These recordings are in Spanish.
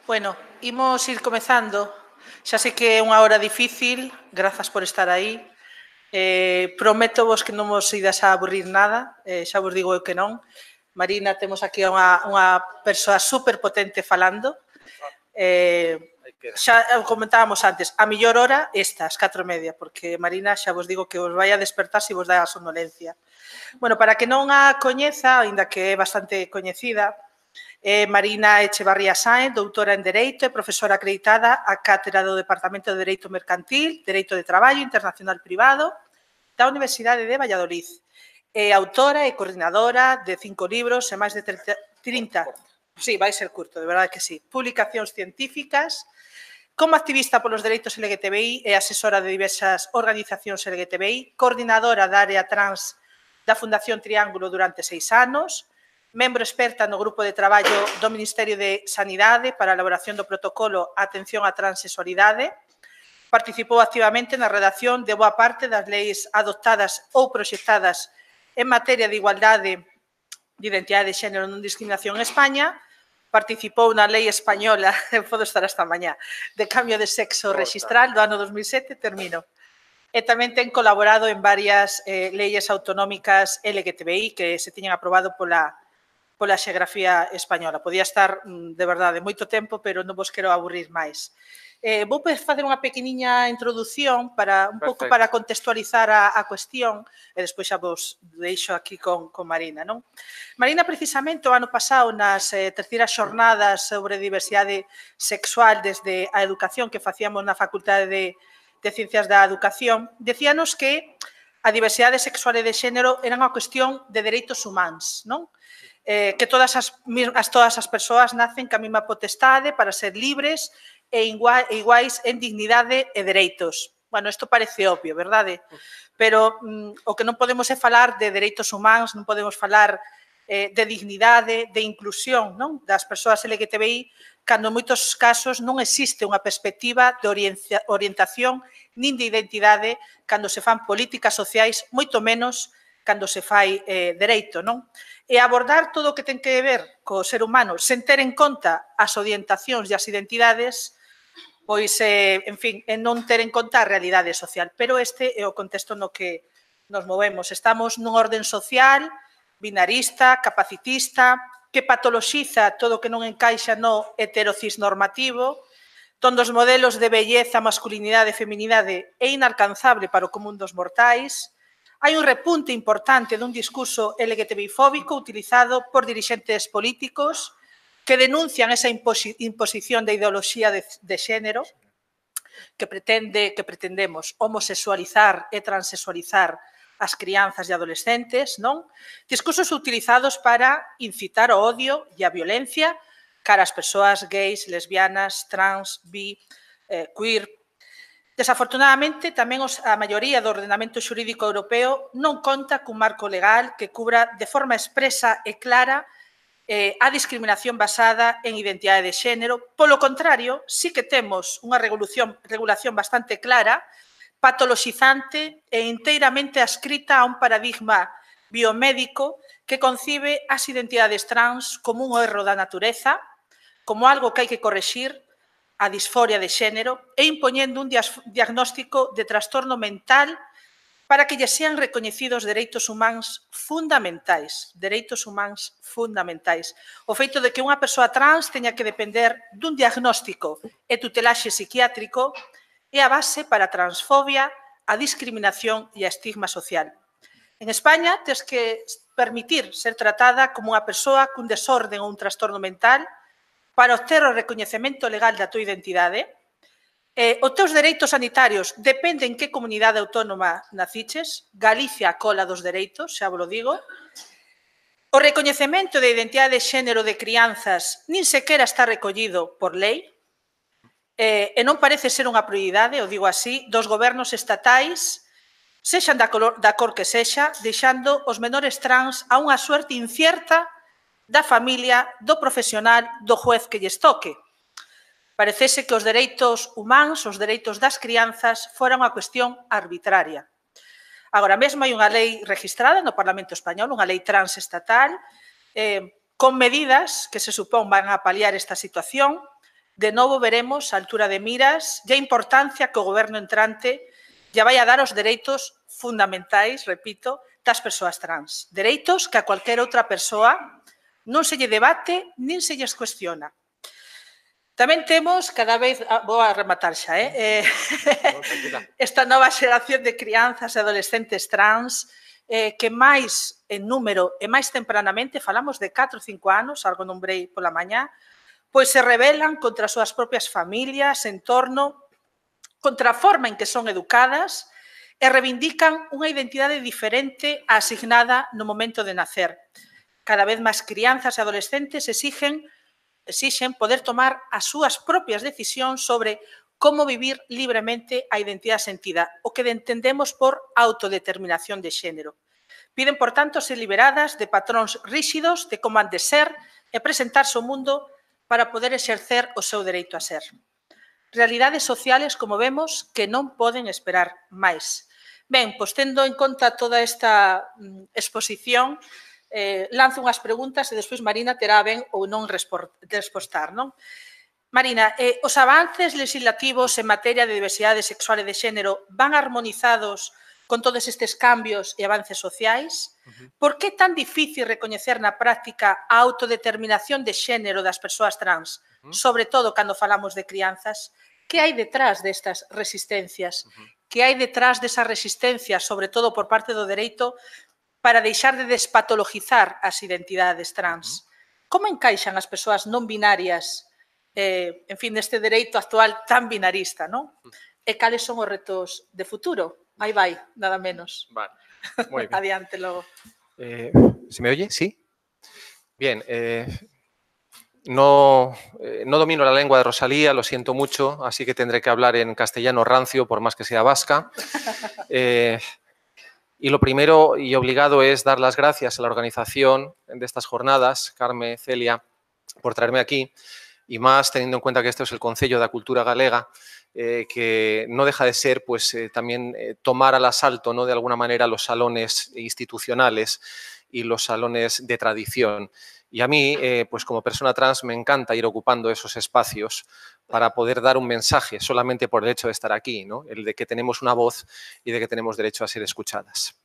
Bueno, imos ir comezando. Xa sei que é unha hora difícil, grazas por estar aí. Prometo vos que non vos idas a aburrir nada, xa vos digo eu que non. Marina, temos aquí unha persoa superpotente falando. Xa comentábamos antes, a millor hora esta, as 4:30, porque Marina xa vos digo que os vai a despertar se vos dá a somnolencia. Bueno, para que non a coñeza, aínda que é bastante coñecida, Marina Echevarría Sáenz, doutora en Dereito e profesora acreditada á cátedra do Departamento de Dereito Mercantil, Dereito de Traballo Internacional Privado da Universidade de Valladolid. É autora e coordinadora de 5 libros e máis de 30... Sí, vai ser curto, de verdade que sí. Publicacións científicas. Como activista polos dereitos LGTBI e asesora de diversas organizacións LGTBI, coordinadora da área trans da Fundación Triángulo durante 6 anos, membro experta no grupo de traballo do Ministerio de Sanidade para a elaboración do protocolo Atención á Transexualidade, participou activamente na redacción de boa parte das leis adoptadas ou proxectadas en materia de igualdade de identidade de xénero e non discriminación en España, participou na lei española, podo estar hasta mañá, de cambio de sexo registral do ano 2007, termino. E tamén ten colaborado en varias leyes autonómicas LGTBI que se tiñan aprobado pola xeografía española. Podía estar, de verdade, moito tempo, pero non vos quero aburrir máis. Vou facer unha pequeniña introdución para un pouco para contextualizar a cuestión e despois xa vos deixo aquí con Marina, non? Marina, precisamente, o ano pasado, nas terceiras xornadas sobre diversidade sexual desde a educación que facíamos na Facultade de Ciencias da Educación, decíanos que a diversidade sexual e de xénero era unha cuestión de dereitos humanos, non? Que todas as persoas nacen ca mesma potestade para ser libres e iguais en dignidade e dereitos. Bueno, isto parece obvio, verdade? Pero o que non podemos é falar de dereitos humanos, non podemos falar de dignidade, de inclusión das persoas LGTBI, cando en moitos casos non existe unha perspectiva de orientación nin de identidade cando se fan políticas sociais, moito menos cando se fai dereito, non? E abordar todo o que ten que ver co ser humano sen ter en conta as orientacións e as identidades, pois, en fin, non ter en conta a realidade social. Pero este é o contexto no que nos movemos. Estamos nun orden social, binarista, capacitista, que patoloxiza todo o que non encaixa no heterocisnormativo, onde os modelos de belleza, masculinidade e feminidade é inalcanzable para o común dos mortais. Hai un repunte importante dun discurso LGTBI-fóbico utilizado por dirixentes políticos que denuncian esa imposición de ideoloxía de xénero que pretendemos homosexualizar e transexualizar as crianzas e adolescentes, non? Discursos utilizados para incitar o odio e a violencia cara ás persoas gays, lesbianas, trans, bi, queer. Desafortunadamente, tamén a maioría do ordenamento xurídico europeo non conta cun marco legal que cubra de forma expresa e clara a discriminación basada en identidade de xénero. Polo contrario, sí que temos unha regulación bastante clara, patoloxizante e inteiramente adscrita a un paradigma biomédico que concibe as identidades trans como un erro da natureza, como algo que hai que correxir, a disforia de xénero, e impoñendo un diagnóstico de trastorno mental para que lle sean recoñecidos dereitos humanos fundamentais. Dereitos humanos fundamentais. O feito de que unha persoa trans teña que depender dun diagnóstico e tutelaxe psiquiátrico é a base para a transfobia, a discriminación e a estigma social. En España, tes que permitir ser tratada como unha persoa cun desorden ou un trastorno mental para obter o recoñecemento legal da túa identidade. Os teus dereitos sanitarios dependen en que comunidade autónoma naciches. Galicia a cola dos dereitos, xa vos lo digo. O recoñecemento de identidade de xénero de crianzas nin sequera está recollido por lei e non parece ser unha prioridade, o digo así, dos gobernos estatais, sexan da cor que sexa, deixando os menores trans a unha suerte incierta da familia, do profesional, do juez que lles toque. Parecese que os dereitos humanos, os dereitos das crianzas, fora unha cuestión arbitraria. Agora mesmo hai unha lei registrada no Parlamento Español, unha lei transestatal, con medidas que se supón van a paliar esta situación, de novo veremos a altura de miras e a importancia que o goberno entrante lle vai a dar aos dereitos fundamentais, repito, das persoas trans. Dereitos que a cualquier outra persoa non se lle debate nin se lles cuestiona. Tamén temos cada vez, vou a rematar xa, esta nova xeración de crianzas e adolescentes trans que máis en número e máis tempranamente, falamos de 4 ou 5 anos, algo nombrei pola mañá, pois se rebelan contra as súas propias familias, entorno, contra a forma en que son educadas e reivindican unha identidade diferente á asignada no momento de nacer. Cada vez máis crianzas e adolescentes exixen poder tomar as súas propias decisións sobre como vivir libremente a identidade sentida, o que entendemos por autodeterminación de xénero. Piden, por tanto, ser liberadas de patróns ríxidos de como han de ser e presentarse ao mundo para poder exercer o seu dereito a ser. Realidades sociales, como vemos, que non poden esperar máis. Ben, pois tendo en conta toda esta exposición, lanzo unhas preguntas e despois Marina terá ben ou non respostar, non? Marina, os avances legislativos en materia de diversidade sexual e de xénero van armonizados con todos estes cambios e avances sociais? Por que é tan difícil recoñecer na práctica a autodeterminación de xénero das persoas trans, sobre todo cando falamos de crianzas? Que hai detrás destas resistencias? Que hai detrás desas resistencias, sobre todo por parte do dereito, para deixar de despatologizar as identidades trans? Como encaixan as persoas non binarias en fin, neste dereito actual tan binarista, non? E cales son os retos de futuro? Aí vai, nada menos. Vale, muy bien. Adiante logo. ¿Se me oye? ¿Sí? Bien, no domino la lengua de Rosalía, lo siento mucho, así que tendré que hablar en castellano rancio, por más que sea vasca. Y lo primero y obligado es dar las gracias a la organización de estas jornadas, Carme, Celia, por traerme aquí, y más teniendo en cuenta que esto es el Concello da Cultura Galega, que no deja de ser pues, también tomar al asalto, ¿no?, de alguna manera los salones institucionales y los salones de tradición. Y a mí, pues como persona trans, me encanta ir ocupando esos espacios para poder dar un mensaje solamente por el hecho de estar aquí, ¿no?, el de que tenemos una voz y de que tenemos derecho a ser escuchadas.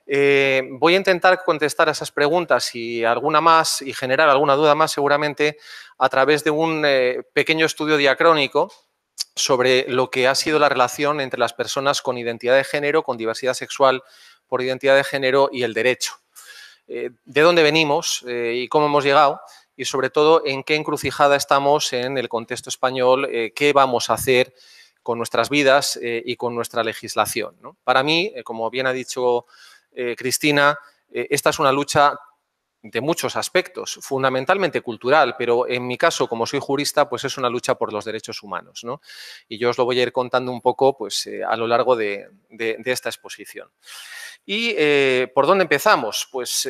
Voy a intentar contestar a esas preguntas y alguna más y generar alguna duda más seguramente a través de un pequeño estudio diacrónico sobre lo que ha sido la relación entre las personas con identidad de género, con diversidad sexual por identidad de género y el derecho. De dónde venimos y cómo hemos llegado y sobre todo en qué encrucijada estamos en el contexto español, qué vamos a hacer con nuestras vidas y con nuestra legislación, ¿no? Para mí, como bien ha dicho Cristina, esta es una lucha de muchos aspectos, fundamentalmente cultural, pero en mi caso, como soy jurista, pues es una lucha por los derechos humanos, ¿no? Y yo os lo voy a ir contando un poco pues, a lo largo de esta exposición. ¿Y por dónde empezamos? Pues,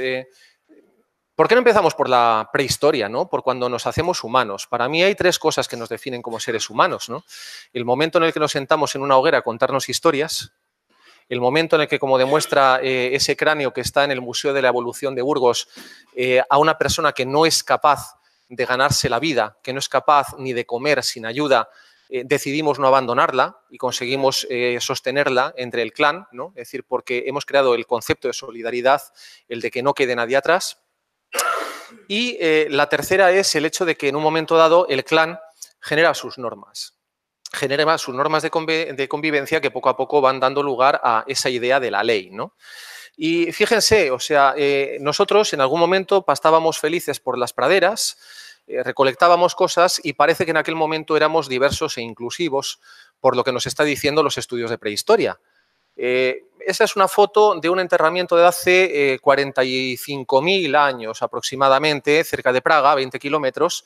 ¿por qué no empezamos por la prehistoria, ¿no?, por cuando nos hacemos humanos? Para mí hay tres cosas que nos definen como seres humanos, ¿no? El momento en el que nos sentamos en una hoguera a contarnos historias, el momento en el que, como demuestra ese cráneo que está en el Museo de la Evolución de Burgos, a una persona que no es capaz de ganarse la vida, que no es capaz ni de comer sin ayuda, decidimos no abandonarla y conseguimos sostenerla entre el clan, ¿no? Es decir, porque hemos creado el concepto de solidaridad, el de que no quede nadie atrás. Y la tercera es el hecho de que en un momento dado el clan genera sus normas. Genera sus normas de convivencia que poco a poco van dando lugar a esa idea de la ley, ¿no? Y fíjense, o sea, nosotros en algún momento pastábamos felices por las praderas, recolectábamos cosas y parece que en aquel momento éramos diversos e inclusivos, por lo que nos está diciendo los estudios de prehistoria. Esa es una foto de un enterramiento de hace 45.000 años aproximadamente, cerca de Praga, 20 kilómetros,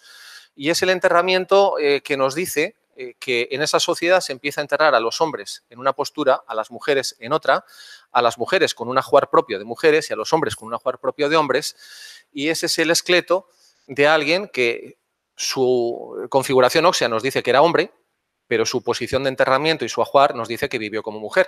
y es el enterramiento que nos dice que en esa sociedad se empieza a enterrar a los hombres en una postura, a las mujeres en otra, a las mujeres con un ajuar propio de mujeres y a los hombres con un ajuar propio de hombres, y ese es el esqueleto de alguien que su configuración ósea nos dice que era hombre, pero su posición de enterramiento y su ajuar nos dice que vivió como mujer.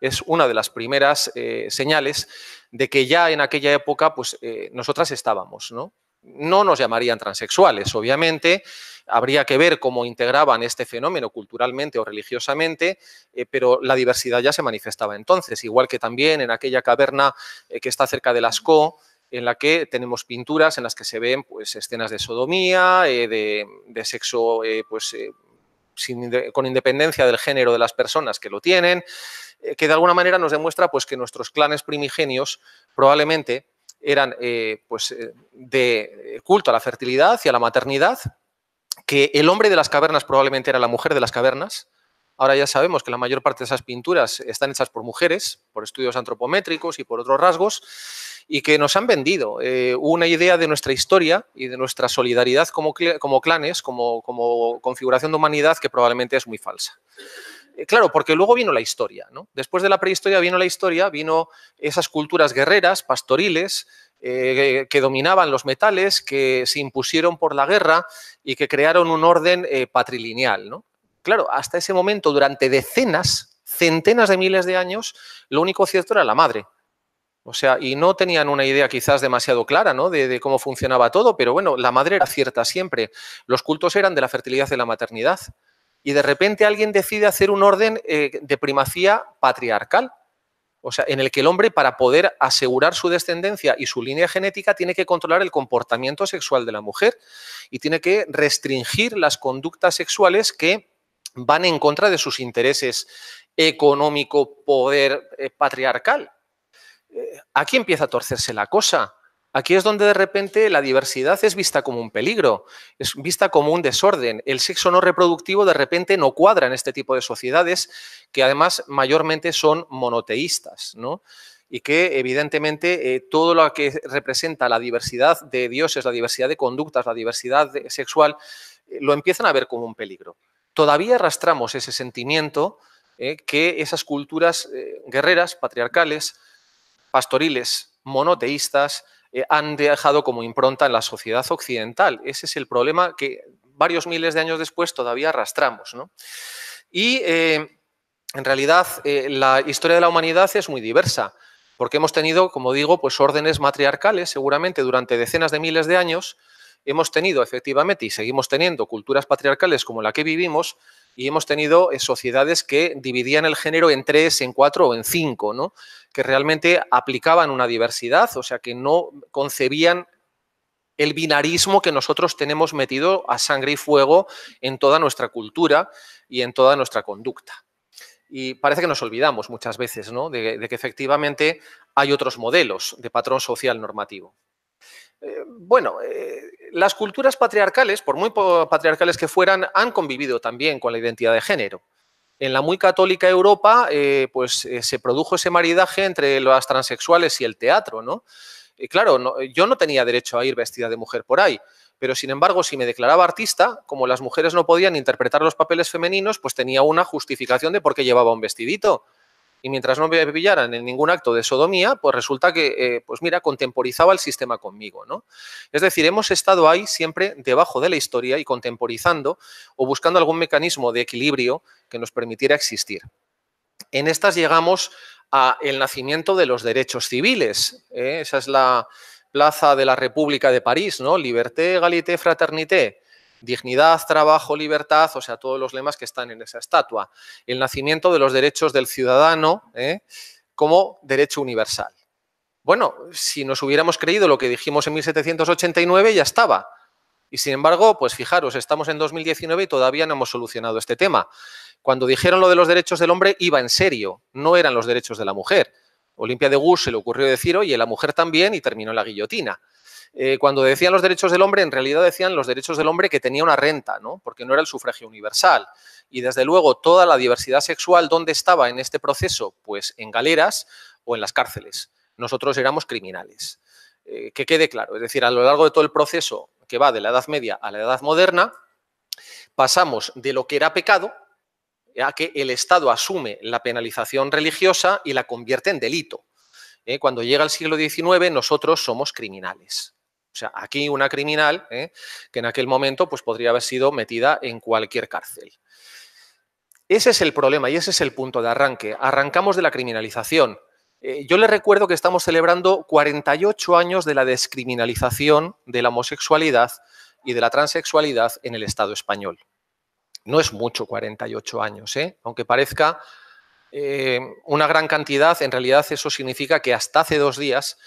Es una de las primeras señales de que ya en aquella época pues, nosotras estábamos, ¿no? No nos llamarían transexuales, obviamente. Habría que ver cómo integraban este fenómeno culturalmente o religiosamente, pero la diversidad ya se manifestaba entonces, igual que también en aquella caverna que está cerca de Lascaux, en la que tenemos pinturas en las que se ven pues, escenas de sodomía, de sexo con independencia del género de las personas que lo tienen, que de alguna manera nos demuestra pues, que nuestros clanes primigenios probablemente eran de culto a la fertilidad y a la maternidad, que el hombre de las cavernas probablemente era la mujer de las cavernas. Ahora ya sabemos que la mayor parte de esas pinturas están hechas por mujeres, por estudios antropométricos y por otros rasgos, y que nos han vendido una idea de nuestra historia y de nuestra solidaridad como clanes, como configuración de humanidad que probablemente es muy falsa. Claro, porque luego vino la historia, ¿no? Después de la prehistoria vino la historia, vino esas culturas guerreras, pastoriles, que dominaban los metales, que se impusieron por la guerra y que crearon un orden patrilineal, ¿no? Claro, hasta ese momento, durante decenas, centenas de miles de años, lo único cierto era la madre. O sea, y no tenían una idea quizás demasiado clara, ¿no? de cómo funcionaba todo, pero bueno, la madre era cierta siempre. Los cultos eran de la fertilidad y de la maternidad. Y de repente alguien decide hacer un orden de primacía patriarcal. O sea, en el que el hombre, para poder asegurar su descendencia y su línea genética, tiene que controlar el comportamiento sexual de la mujer y tiene que restringir las conductas sexuales que van en contra de sus intereses económico, poder patriarcal. Aquí empieza a torcerse la cosa. Aquí es donde de repente la diversidad es vista como un peligro, es vista como un desorden. El sexo no reproductivo de repente no cuadra en este tipo de sociedades que además mayormente son monoteístas, ¿no? Y que evidentemente todo lo que representa la diversidad de dioses, la diversidad de conductas, la diversidad sexual, lo empiezan a ver como un peligro. Todavía arrastramos ese sentimiento que esas culturas guerreras, patriarcales, pastoriles, monoteístas, han dejado como impronta en la sociedad occidental. Ese es el problema que varios miles de años después todavía arrastramos, ¿no? Y en realidad la historia de la humanidad es muy diversa, porque hemos tenido, como digo, pues órdenes matriarcales seguramente durante decenas de miles de años. Hemos tenido efectivamente y seguimos teniendo culturas patriarcales como la que vivimos, y hemos tenido sociedades que dividían el género en 3, en 4 o en 5, ¿no? Que realmente aplicaban una diversidad, o sea, que no concebían el binarismo que nosotros tenemos metido a sangre y fuego en toda nuestra cultura y en toda nuestra conducta. Y parece que nos olvidamos muchas veces, ¿no? de que efectivamente hay otros modelos de patrón social normativo. Las culturas patriarcales, por muy patriarcales que fueran, han convivido también con la identidad de género. En la muy católica Europa, se produjo ese maridaje entre las transexuales y el teatro, ¿no? Claro, yo no tenía derecho a ir vestida de mujer por ahí, pero sin embargo, si me declaraba artista, como las mujeres no podían interpretar los papeles femeninos, pues tenía una justificación de por qué llevaba un vestidito. Y mientras no me pillaran en ningún acto de sodomía, pues resulta que, contemporizaba el sistema conmigo, ¿no? Es decir, hemos estado ahí siempre debajo de la historia y contemporizando o buscando algún mecanismo de equilibrio que nos permitiera existir. En estas llegamos al nacimiento de los derechos civiles. Esa es la plaza de la República de París, ¿no? Liberté, égalité, fraternité. Dignidad, trabajo, libertad, o sea, todos los lemas que están en esa estatua. El nacimiento de los derechos del ciudadano como derecho universal. Bueno, si nos hubiéramos creído lo que dijimos en 1789, ya estaba. Y sin embargo, pues fijaros, estamos en 2019 y todavía no hemos solucionado este tema. Cuando dijeron lo de los derechos del hombre, iba en serio, no eran los derechos de la mujer. Olimpia de Gouges se le ocurrió decir, oye, la mujer también, y terminó en la guillotina. Cuando decían los derechos del hombre, en realidad decían los derechos del hombre que tenía una renta, ¿no? Porque no era el sufragio universal. Y desde luego toda la diversidad sexual, ¿dónde estaba en este proceso? Pues en galeras o en las cárceles. Nosotros éramos criminales. Que quede claro, es decir, a lo largo de todo el proceso que va de la Edad Media a la Edad Moderna, pasamos de lo que era pecado a que el Estado asume la penalización religiosa y la convierte en delito. Cuando llega el siglo XIX, nosotros somos criminales. O sea, aquí una criminal que en aquel momento pues, podría haber sido metida en cualquier cárcel. Ese es el problema y ese es el punto de arranque. Arrancamos de la criminalización. Yo les recuerdo que estamos celebrando 48 años de la descriminalización de la homosexualidad y de la transexualidad en el Estado español. No es mucho 48 años, aunque parezca una gran cantidad, en realidad eso significa que hasta hace 2 días,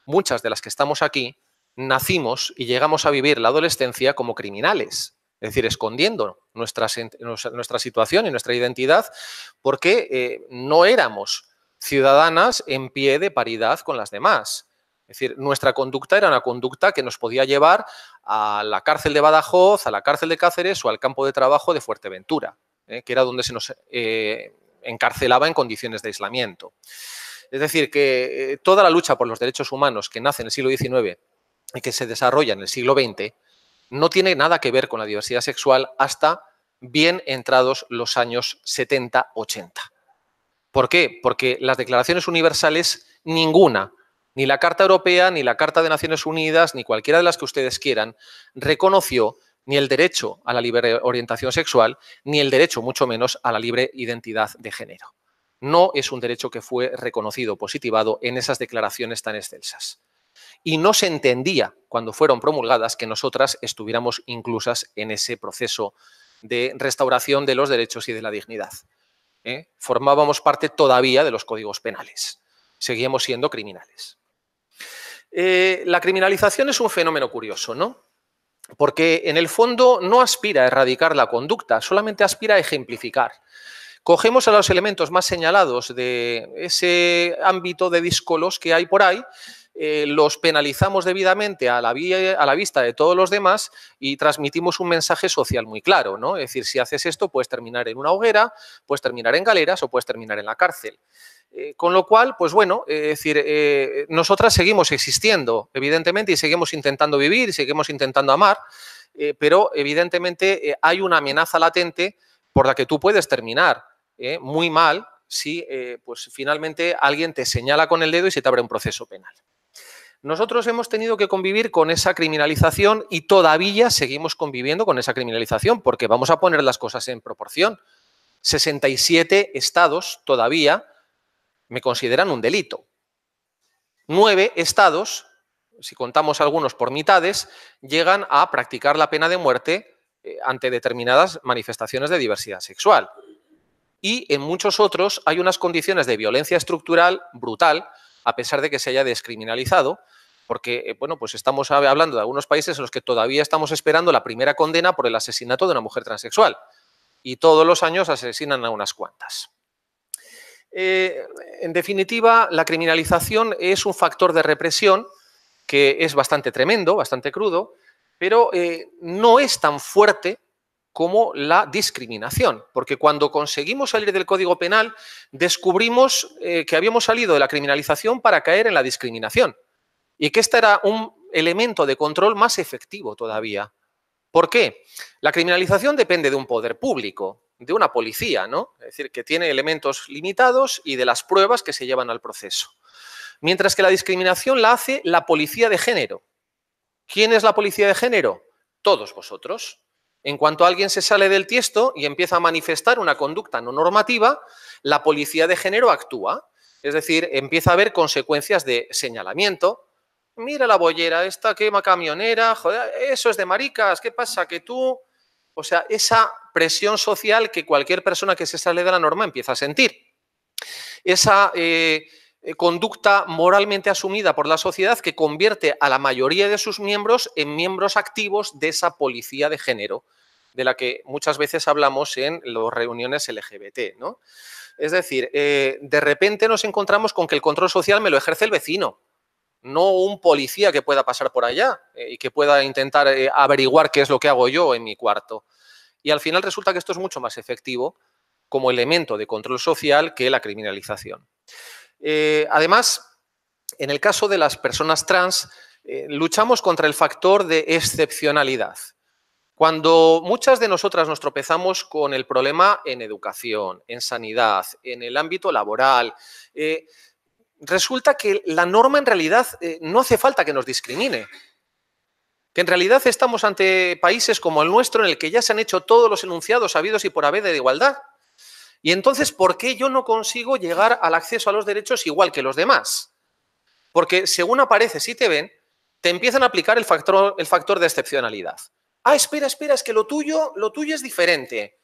muchas de las que estamos aquí, nacimos y llegamos a vivir la adolescencia como criminales, es decir, escondiendo nuestra situación y nuestra identidad porque no éramos ciudadanas en pie de paridad con las demás. Es decir, nuestra conducta era una conducta que nos podía llevar a la cárcel de Badajoz, a la cárcel de Cáceres o al campo de trabajo de Fuerteventura, que era donde se nos encarcelaba en condiciones de aislamiento. Es decir, que toda la lucha por los derechos humanos que nace en el siglo XIX y que se desarrolla en el siglo XX no tiene nada que ver con la diversidad sexual hasta bien entrados los años 70-80. ¿Por qué? Porque las declaraciones universales, ninguna, ni la Carta Europea, ni la Carta de Naciones Unidas, ni cualquiera de las que ustedes quieran, reconoció ni el derecho a la libre orientación sexual, ni el derecho, mucho menos, a la libre identidad de género. No es un derecho que fue reconocido, positivado en esas declaraciones tan excelsas. Y no se entendía, cuando fueron promulgadas, que nosotras estuviéramos inclusas en ese proceso de restauración de los derechos y de la dignidad. Formábamos parte todavía de los códigos penales. Seguíamos siendo criminales. La criminalización es un fenómeno curioso, ¿no? Porque en el fondo no aspira a erradicar la conducta, solamente aspira a ejemplificar. Cogemos a los elementos más señalados de ese ámbito de díscolos que hay por ahí, los penalizamos debidamente a la vista de todos los demás y transmitimos un mensaje social muy claro, ¿no? Es decir, si haces esto puedes terminar en una hoguera, puedes terminar en galeras o puedes terminar en la cárcel. Con lo cual, pues bueno, es decir, nosotras seguimos existiendo, evidentemente, y seguimos intentando vivir, y seguimos intentando amar, pero evidentemente hay una amenaza latente por la que tú puedes terminar muy mal si pues finalmente alguien te señala con el dedo y se te abre un proceso penal. Nosotros hemos tenido que convivir con esa criminalización y todavía seguimos conviviendo con esa criminalización porque vamos a poner las cosas en proporción. 67 estados todavía me consideran un delito. 9 estados, si contamos algunos por mitades, llegan a practicar la pena de muerte ante determinadas manifestaciones de diversidad sexual. Y en muchos otros hay unas condiciones de violencia estructural brutal, a pesar de que se haya descriminalizado, porque bueno, pues estamos hablando de algunos países en los que todavía estamos esperando la primera condena por el asesinato de una mujer transexual. Y todos los años asesinan a unas cuantas. En definitiva, la criminalización es un factor de represión que es bastante tremendo, bastante crudo, pero no es tan fuerte como la discriminación, porque cuando conseguimos salir del Código Penal descubrimos que habíamos salido de la criminalización para caer en la discriminación y que este era un elemento de control más efectivo todavía. ¿Por qué? La criminalización depende de un poder público, de una policía, ¿no? Es decir, que tiene elementos limitados y de las pruebas que se llevan al proceso. Mientras que la discriminación la hace la policía de género. ¿Quién es la policía de género? Todos vosotros. En cuanto alguien se sale del tiesto y empieza a manifestar una conducta no normativa, la policía de género actúa. Es decir, empieza a haber consecuencias de señalamiento. Mira la bollera, esta quema camionera, joder, eso es de maricas, ¿qué pasa? Que tú... O sea, esa presión social que cualquier persona que se sale de la norma empieza a sentir. Esa conducta moralmente asumida por la sociedad que convierte a la mayoría de sus miembros en miembros activos de esa policía de género, de la que muchas veces hablamos en las reuniones LGBT, ¿no? Es decir, de repente nos encontramos con que el control social me lo ejerce el vecino, no un policía que pueda pasar por allá y que pueda intentar averiguar qué es lo que hago yo en mi cuarto. Y al final resulta que esto es mucho más efectivo como elemento de control social que la criminalización. Además, en el caso de las personas trans, luchamos contra el factor de excepcionalidad. Cuando muchas de nosotras nos tropezamos con el problema en educación, en sanidad, en el ámbito laboral, resulta que la norma en realidad no hace falta que nos discrimine. Que en realidad estamos ante países como el nuestro en el que ya se han hecho todos los enunciados habidos y por haber de igualdad. Y entonces, ¿por qué yo no consigo llegar al acceso a los derechos igual que los demás? Porque según aparece Si te ven, te empiezan a aplicar el factor de excepcionalidad. Ah, espera, es que lo tuyo es diferente.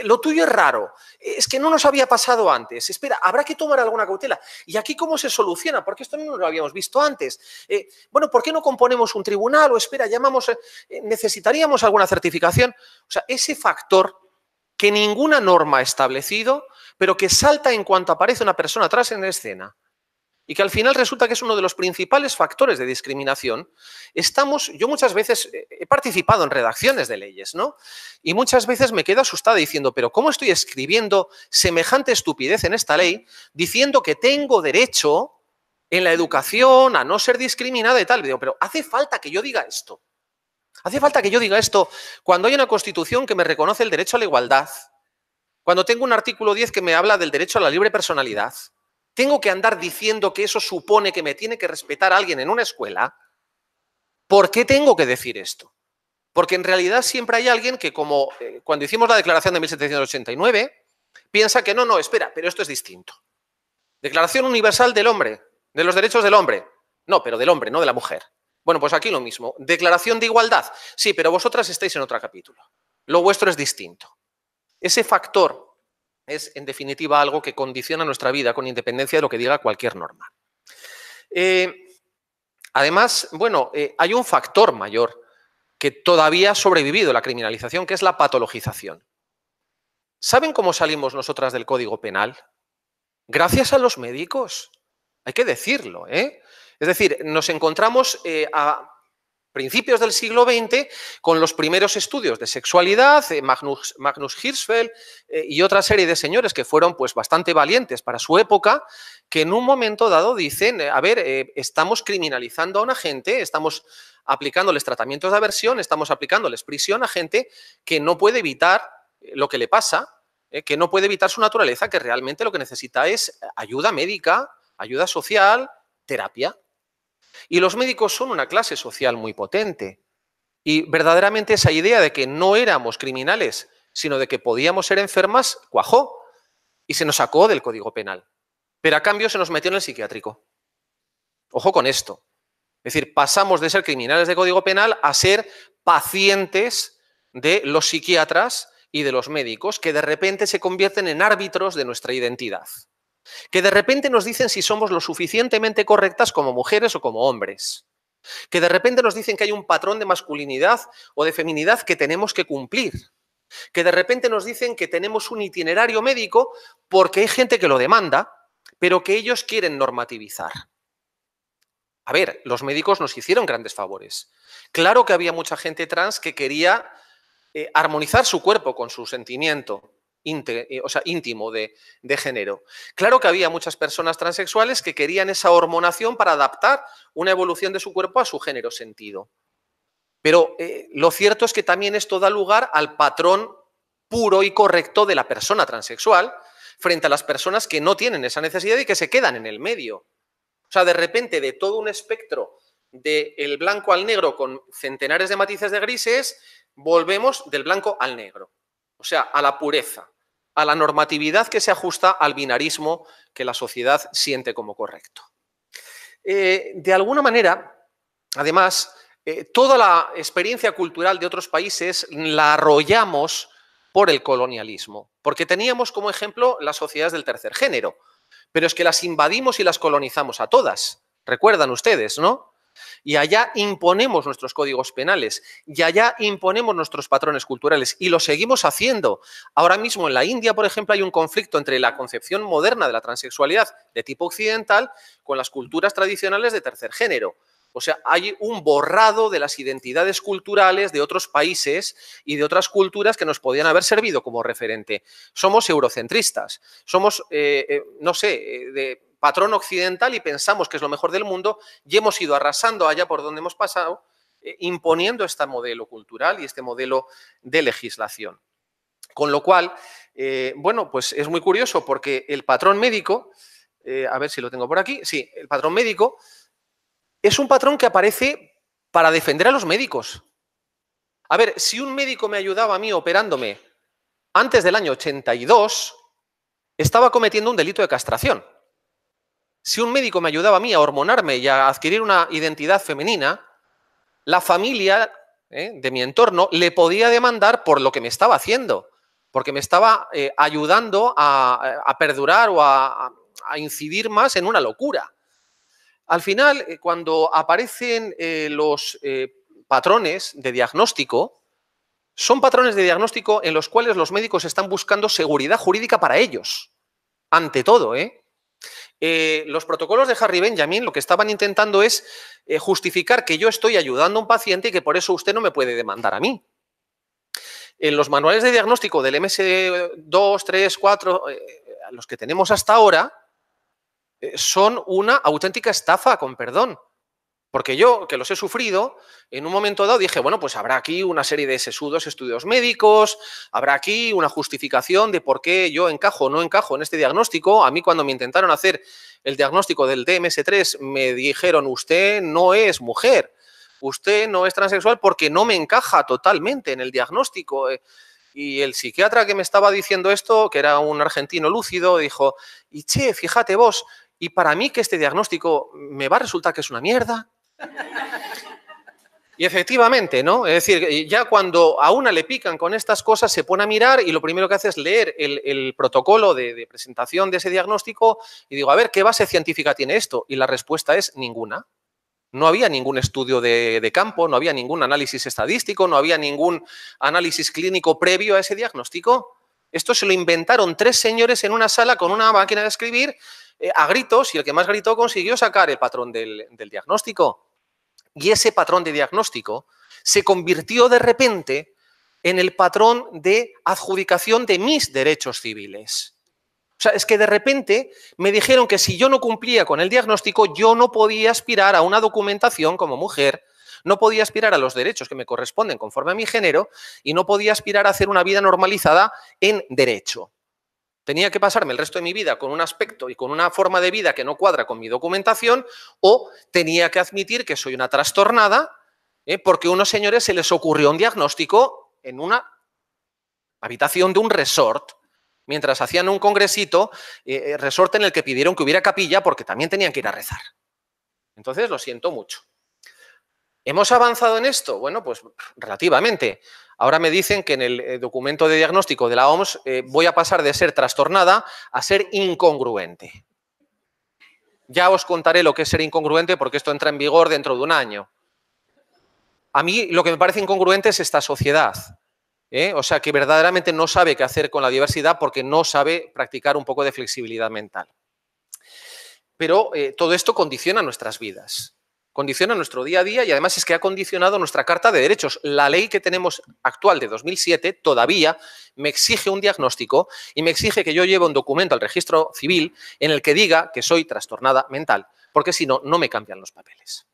Lo tuyo es raro, es que no nos había pasado antes, espera, habrá que tomar alguna cautela. ¿Y aquí cómo se soluciona? Porque esto no lo habíamos visto antes. Bueno, ¿por qué no componemos un tribunal? O espera, llamamos, necesitaríamos alguna certificación. O sea, ese factor que ninguna norma ha establecido, pero que salta en cuanto aparece una persona atrás en escena. Y que al final resulta que es uno de los principales factores de discriminación. Yo muchas veces he participado en redacciones de leyes, ¿no? Y muchas veces me quedo asustada diciendo, pero ¿cómo estoy escribiendo semejante estupidez en esta ley diciendo que tengo derecho en la educación a no ser discriminada y tal? Digo, pero ¿hace falta que yo diga esto? ¿Hace falta que yo diga esto cuando hay una Constitución que me reconoce el derecho a la igualdad? Cuando tengo un artículo 10 que me habla del derecho a la libre personalidad. ¿Tengo que andar diciendo que eso supone que me tiene que respetar alguien en una escuela? ¿Por qué tengo que decir esto? Porque en realidad siempre hay alguien que, como cuando hicimos la Declaración de 1789, piensa que no, espera, pero esto es distinto. Declaración Universal del Hombre, de los Derechos del Hombre. No, pero del hombre, no de la mujer. Bueno, pues aquí lo mismo. Declaración de Igualdad. Sí, pero vosotras estáis en otro capítulo. Lo vuestro es distinto. Ese factor es, en definitiva, algo que condiciona nuestra vida con independencia de lo que diga cualquier norma. Además, bueno, hay un factor mayor que todavía ha sobrevivido la criminalización, que es la patologización. ¿Saben cómo salimos nosotras del Código Penal? Gracias a los médicos. Hay que decirlo, ¿eh? Es decir, nos encontramos a principios del siglo XX, con los primeros estudios de sexualidad, Magnus Hirschfeld y otra serie de señores que fueron pues bastante valientes para su época, que en un momento dado dicen, a ver, estamos criminalizando a una gente, estamos aplicándoles tratamientos de aversión, estamos aplicándoles prisión a gente que no puede evitar lo que le pasa, que no puede evitar su naturaleza, que realmente lo que necesita es ayuda médica, ayuda social, terapia. Y los médicos son una clase social muy potente. Y verdaderamente esa idea de que no éramos criminales, sino de que podíamos ser enfermas, cuajó y se nos sacó del Código Penal. Pero a cambio se nos metió en el psiquiátrico. Ojo con esto. Es decir, pasamos de ser criminales de Código Penal a ser pacientes de los psiquiatras y de los médicos, que de repente se convierten en árbitros de nuestra identidad. Que de repente nos dicen si somos lo suficientemente correctas como mujeres o como hombres. Que de repente nos dicen que hay un patrón de masculinidad o de feminidad que tenemos que cumplir. Que de repente nos dicen que tenemos un itinerario médico porque hay gente que lo demanda, pero que ellos quieren normativizar. A ver, los médicos nos hicieron grandes favores. Claro que había mucha gente trans que quería armonizar su cuerpo con su sentimiento íntimo de género. Claro que había muchas personas transexuales que querían esa hormonación para adaptar una evolución de su cuerpo a su género sentido. Pero lo cierto es que también esto da lugar al patrón puro y correcto de la persona transexual frente a las personas que no tienen esa necesidad y que se quedan en el medio. O sea, de repente, de todo un espectro del blanco al negro con centenares de matices de grises, volvemos del blanco al negro. O sea, a la pureza, a la normatividad que se ajusta al binarismo que la sociedad siente como correcto. De alguna manera, además, toda la experiencia cultural de otros países la arrollamos por el colonialismo, porque teníamos como ejemplo las sociedades del tercer género, pero es que las invadimos y las colonizamos a todas. Recuerdan ustedes, ¿no? Y allá imponemos nuestros códigos penales, y allá imponemos nuestros patrones culturales, y lo seguimos haciendo. Ahora mismo en la India, por ejemplo, hay un conflicto entre la concepción moderna de la transexualidad de tipo occidental con las culturas tradicionales de tercer género. O sea, hay un borrado de las identidades culturales de otros países y de otras culturas que nos podían haber servido como referente. Somos eurocentristas, somos, no sé, de patrón occidental y pensamos que es lo mejor del mundo y hemos ido arrasando allá por donde hemos pasado, imponiendo este modelo cultural y este modelo de legislación. Con lo cual, bueno, pues es muy curioso porque el patrón médico, a ver si lo tengo por aquí, sí, el patrón médico es un patrón que aparece para defender a los médicos. A ver, si un médico me ayudaba a mí operándome antes del año 82, estaba cometiendo un delito de castración. Si un médico me ayudaba a mí a hormonarme y a adquirir una identidad femenina, la familia de mi entorno le podía demandar por lo que me estaba haciendo, porque me estaba ayudando a perdurar o a incidir más en una locura. Al final, cuando aparecen los patrones de diagnóstico, son patrones de diagnóstico en los cuales los médicos están buscando seguridad jurídica para ellos, ante todo. Los protocolos de Harry Benjamin lo que estaban intentando es justificar que yo estoy ayudando a un paciente y que por eso usted no me puede demandar a mí. En los manuales de diagnóstico del MS2, 3, 4, los que tenemos hasta ahora, son una auténtica estafa, con perdón. Porque yo, que los he sufrido, en un momento dado dije, bueno, pues habrá aquí una serie de sesudos estudios médicos, habrá aquí una justificación de por qué yo encajo o no encajo en este diagnóstico. A mí cuando me intentaron hacer el diagnóstico del DMS3 me dijeron, usted no es mujer, usted no es transexual porque no me encaja totalmente en el diagnóstico. Y el psiquiatra que me estaba diciendo esto, que era un argentino lúcido, dijo, y che, fíjate vos, y para mí que este diagnóstico me va a resultar que es una mierda. Y efectivamente, ¿no? Es decir, ya cuando a una le pican con estas cosas, se pone a mirar y lo primero que hace es leer el protocolo de presentación de ese diagnóstico y digo, a ver, ¿qué base científica tiene esto? Y la respuesta es ninguna. No había ningún estudio de campo, no había ningún análisis estadístico, no había ningún análisis clínico previo a ese diagnóstico. Esto se lo inventaron 3 señores en una sala con una máquina de escribir a gritos y el que más gritó consiguió sacar el patrón del diagnóstico. Y ese patrón de diagnóstico se convirtió de repente en el patrón de adjudicación de mis derechos civiles. O sea, es que de repente me dijeron que si yo no cumplía con el diagnóstico, yo no podía aspirar a una documentación como mujer, no podía aspirar a los derechos que me corresponden conforme a mi género y no podía aspirar a hacer una vida normalizada en derecho. Tenía que pasarme el resto de mi vida con un aspecto y con una forma de vida que no cuadra con mi documentación o tenía que admitir que soy una trastornada porque a unos señores se les ocurrió un diagnóstico en una habitación de un resort mientras hacían un congresito, resort en el que pidieron que hubiera capilla porque también tenían que ir a rezar. Entonces, lo siento mucho. ¿Hemos avanzado en esto? Bueno, pues relativamente. Ahora me dicen que en el documento de diagnóstico de la OMS voy a pasar de ser trastornada a ser incongruente. Ya os contaré lo que es ser incongruente porque esto entra en vigor dentro de un año. A mí lo que me parece incongruente es esta sociedad. O sea, que verdaderamente no sabe qué hacer con la diversidad porque no sabe practicar un poco de flexibilidad mental. Pero todo esto condiciona nuestras vidas. Condiciona nuestro día a día y además es que ha condicionado nuestra Carta de Derechos. La ley que tenemos actual de 2007 todavía me exige un diagnóstico y me exige que yo lleve un documento al registro civil en el que diga que soy trastornada mental, porque si no, no me cambian los papeles.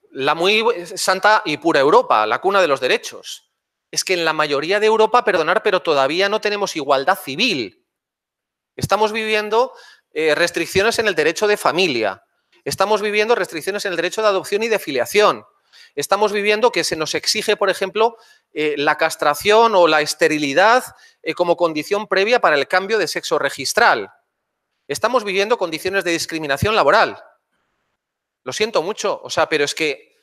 La muy santa y pura Europa, la cuna de los derechos. Es que en la mayoría de Europa, perdonar, pero todavía no tenemos igualdad civil. Estamos viviendo restricciones en el derecho de familia. Estamos viviendo restricciones en el derecho de adopción y de filiación. Estamos viviendo que se nos exige, por ejemplo, la castración o la esterilidad como condición previa para el cambio de sexo registral. Estamos viviendo condiciones de discriminación laboral. Lo siento mucho, o sea, pero es que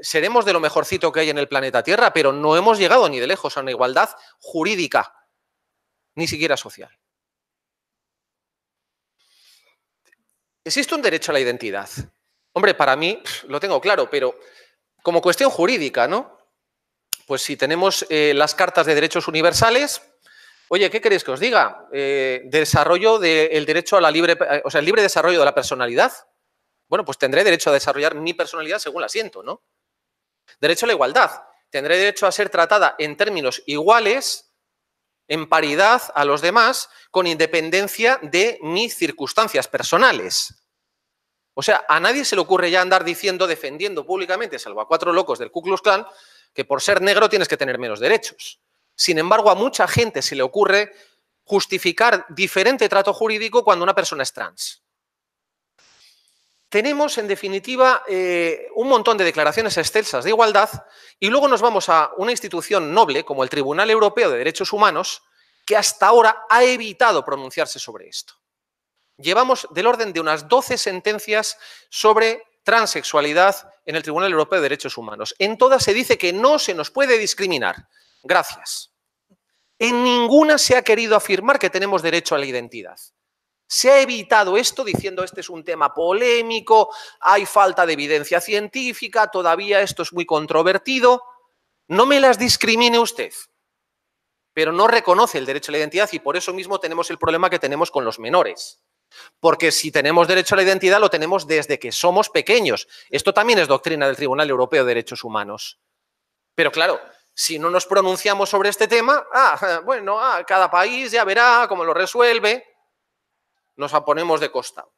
seremos de lo mejorcito que hay en el planeta Tierra, pero no hemos llegado ni de lejos a una igualdad jurídica, ni siquiera social. ¿Existe un derecho a la identidad? Hombre, para mí lo tengo claro, pero como cuestión jurídica, ¿no? Pues si tenemos las cartas de derechos universales, oye, ¿qué queréis que os diga? Desarrollo del derecho a la libre, o sea, el libre desarrollo de la personalidad. Bueno, pues tendré derecho a desarrollar mi personalidad según la siento, ¿no? Derecho a la igualdad. Tendré derecho a ser tratada en términos iguales, en paridad a los demás, con independencia de mis circunstancias personales. O sea, a nadie se le ocurre ya andar diciendo, defendiendo públicamente, salvo a 4 locos del Ku Klux Klan, que por ser negro tienes que tener menos derechos. Sin embargo, a mucha gente se le ocurre justificar diferente trato jurídico cuando una persona es trans. Tenemos, en definitiva, un montón de declaraciones excelsas de igualdad y luego nos vamos a una institución noble como el Tribunal Europeo de Derechos Humanos que hasta ahora ha evitado pronunciarse sobre esto. Llevamos del orden de unas 12 sentencias sobre transexualidad en el Tribunal Europeo de Derechos Humanos. En todas se dice que no se nos puede discriminar. Gracias. En ninguna se ha querido afirmar que tenemos derecho a la identidad. Se ha evitado esto diciendo este es un tema polémico, hay falta de evidencia científica, todavía esto es muy controvertido. No me las discrimine usted, pero no reconoce el derecho a la identidad y por eso mismo tenemos el problema que tenemos con los menores. Porque si tenemos derecho a la identidad lo tenemos desde que somos pequeños. Esto también es doctrina del Tribunal Europeo de Derechos Humanos. Pero claro, si no nos pronunciamos sobre este tema, cada país ya verá cómo lo resuelve, nos ponemos de costado.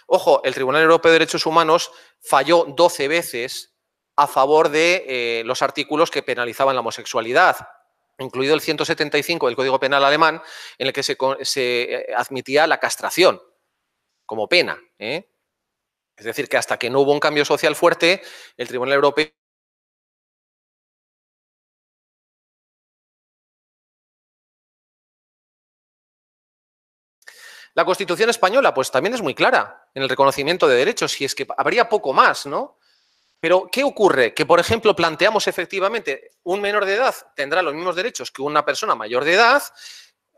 Ojo, el Tribunal Europeo de Derechos Humanos falló 12 veces a favor de los artículos que penalizaban la homosexualidad, incluido el 175 del Código Penal alemán, en el que se admitía la castración como pena. Es decir, que hasta que no hubo un cambio social fuerte, el Tribunal Europeo La Constitución española, pues también es muy clara en el reconocimiento de derechos, y es que habría poco más, ¿no? Pero, ¿qué ocurre? Que, por ejemplo, planteamos efectivamente un menor de edad tendrá los mismos derechos que una persona mayor de edad,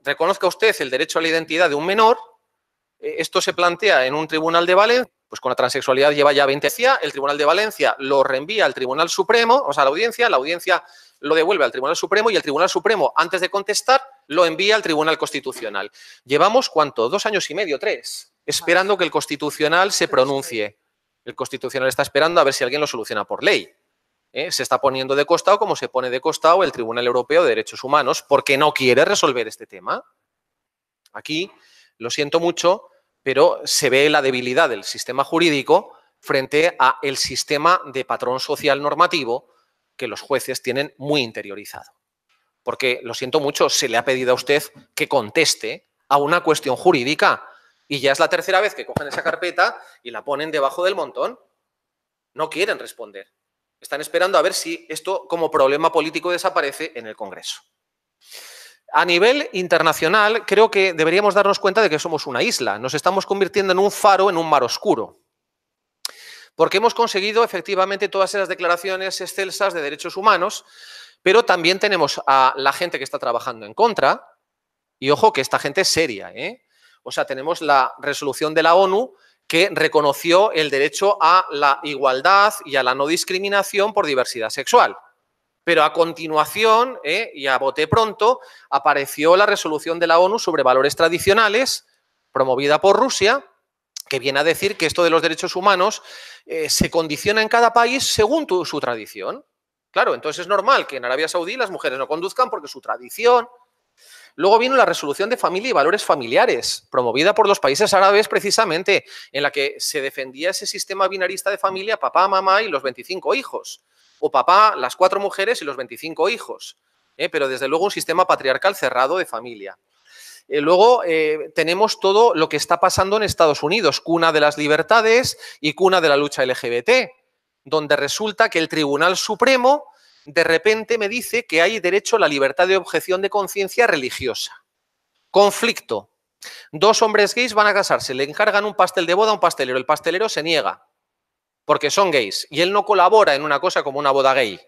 reconozca usted el derecho a la identidad de un menor, esto se plantea en un tribunal de Valencia, pues con la transexualidad lleva ya 20 años, el Tribunal de Valencia lo reenvía al Tribunal Supremo, o sea, la audiencia lo devuelve al Tribunal Supremo y el Tribunal Supremo, antes de contestar, lo envía al Tribunal Constitucional. Llevamos, ¿cuánto? 2 años y medio, 3, esperando que el Constitucional se pronuncie. El Constitucional está esperando a ver si alguien lo soluciona por ley. Se está poniendo de costado como se pone de costado el Tribunal Europeo de Derechos Humanos porque no quiere resolver este tema. Aquí, lo siento mucho, pero se ve la debilidad del sistema jurídico frente a el sistema de patrón social normativo que los jueces tienen muy interiorizado. Porque, lo siento mucho, se le ha pedido a usted que conteste a una cuestión jurídica y ya es la tercera vez que cogen esa carpeta y la ponen debajo del montón. No quieren responder. Están esperando a ver si esto como problema político desaparece en el Congreso. A nivel internacional, creo que deberíamos darnos cuenta de que somos una isla. Nos estamos convirtiendo en un faro en un mar oscuro. Porque hemos conseguido efectivamente todas esas declaraciones excelsas de derechos humanos, pero también tenemos a la gente que está trabajando en contra, y ojo que esta gente es seria, O sea, tenemos la resolución de la ONU que reconoció el derecho a la igualdad y a la no discriminación por diversidad sexual. Pero a continuación, y a bote pronto, apareció la resolución de la ONU sobre valores tradicionales, promovida por Rusia, que viene a decir que esto de los derechos humanos se condiciona en cada país según su tradición. Claro, entonces es normal que en Arabia Saudí las mujeres no conduzcan porque su tradición. Luego vino la resolución de familia y valores familiares, promovida por los países árabes precisamente, en la que se defendía ese sistema binarista de familia, papá, mamá y los 25 hijos. O papá, las 4 mujeres y los 25 hijos. Pero desde luego un sistema patriarcal cerrado de familia. Luego tenemos todo lo que está pasando en Estados Unidos, cuna de las libertades y cuna de la lucha LGBT, donde resulta que el Tribunal Supremo de repente me dice que hay derecho a la libertad de objeción de conciencia religiosa. Conflicto. 2 hombres gays van a casarse, le encargan un pastel de boda a un pastelero, el pastelero se niega porque son gays y él no colabora en una cosa como una boda gay.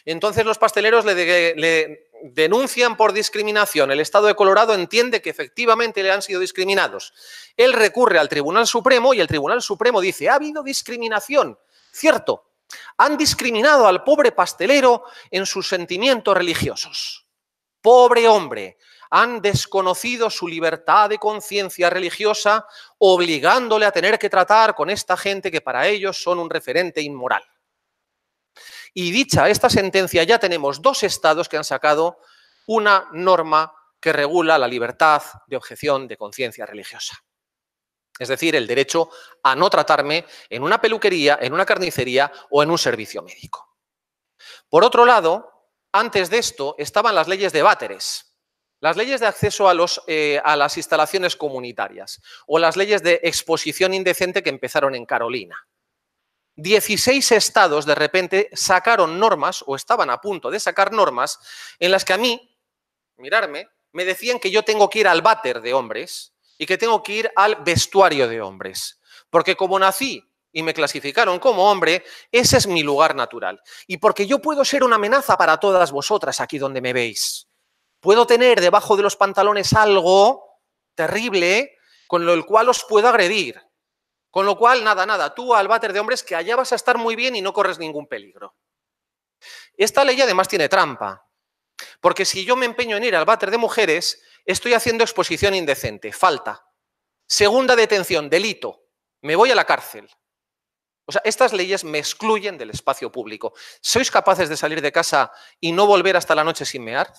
Entonces los pasteleros le denuncian por discriminación. El Estado de Colorado entiende que efectivamente le han sido discriminados. Él recurre al Tribunal Supremo y el Tribunal Supremo dice, ha habido discriminación. Cierto, han discriminado al pobre pastelero en sus sentimientos religiosos. Pobre hombre, han desconocido su libertad de conciencia religiosa, obligándole a tener que tratar con esta gente que para ellos son un referente inmoral. Y dicha esta sentencia, ya tenemos 2 estados que han sacado una norma que regula la libertad de objeción de conciencia religiosa. Es decir, el derecho a no tratarme en una peluquería, en una carnicería o en un servicio médico. Por otro lado, antes de esto estaban las leyes de váteres, las leyes de acceso a las instalaciones comunitarias o las leyes de exposición indecente que empezaron en Carolina. 16 estados de repente sacaron normas o estaban a punto de sacar normas en las que a mí, mirarme, me decían que yo tengo que ir al váter de hombres y que tengo que ir al vestuario de hombres. Porque como nací y me clasificaron como hombre, ese es mi lugar natural. Y porque yo puedo ser una amenaza para todas vosotras aquí donde me veis. Puedo tener debajo de los pantalones algo terrible con lo cual os puedo agredir. Con lo cual, nada, tú al váter de hombres que allá vas a estar muy bien y no corres ningún peligro. Esta ley además tiene trampa, porque si yo me empeño en ir al váter de mujeres, estoy haciendo exposición indecente, falta. Segunda detención, delito, me voy a la cárcel. O sea, estas leyes me excluyen del espacio público. ¿Sois capaces de salir de casa y no volver hasta la noche sin mear?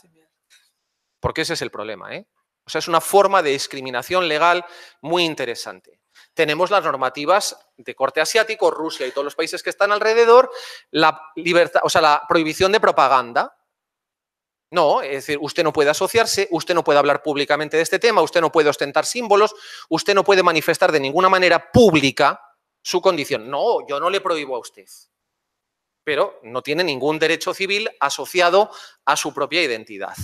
Porque ese es el problema, ¿eh? O sea, es una forma de discriminación legal muy interesante. Tenemos las normativas de corte asiático, Rusia y todos los países que están alrededor, la libertad, o sea, la prohibición de propaganda. No, es decir, usted no puede asociarse, usted no puede hablar públicamente de este tema, usted no puede ostentar símbolos, usted no puede manifestar de ninguna manera pública su condición. No, yo no le prohíbo a usted. Pero no tiene ningún derecho civil asociado a su propia identidad.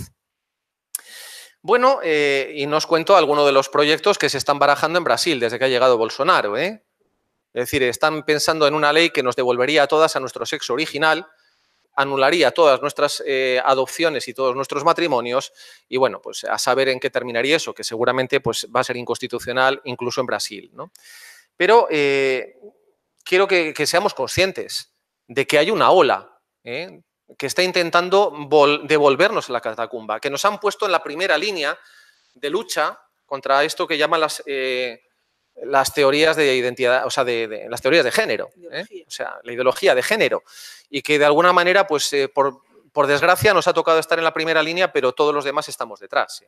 Bueno, y no os cuento algunos de los proyectos que se están barajando en Brasil desde que ha llegado Bolsonaro, ¿eh? Es decir, están pensando en una ley que nos devolvería a todas a nuestro sexo original, anularía todas nuestras adopciones y todos nuestros matrimonios y, bueno, pues a saber en qué terminaría eso, que seguramente pues, va a ser inconstitucional incluso en Brasil, ¿no? Pero quiero que seamos conscientes de que hay una ola, que está intentando devolvernos a la catacumba, que nos han puesto en la primera línea de lucha contra esto que llaman las teorías de identidad, o sea, las teorías de género, o sea, la ideología de género, y que de alguna manera, pues, por desgracia, nos ha tocado estar en la primera línea, pero todos los demás estamos detrás.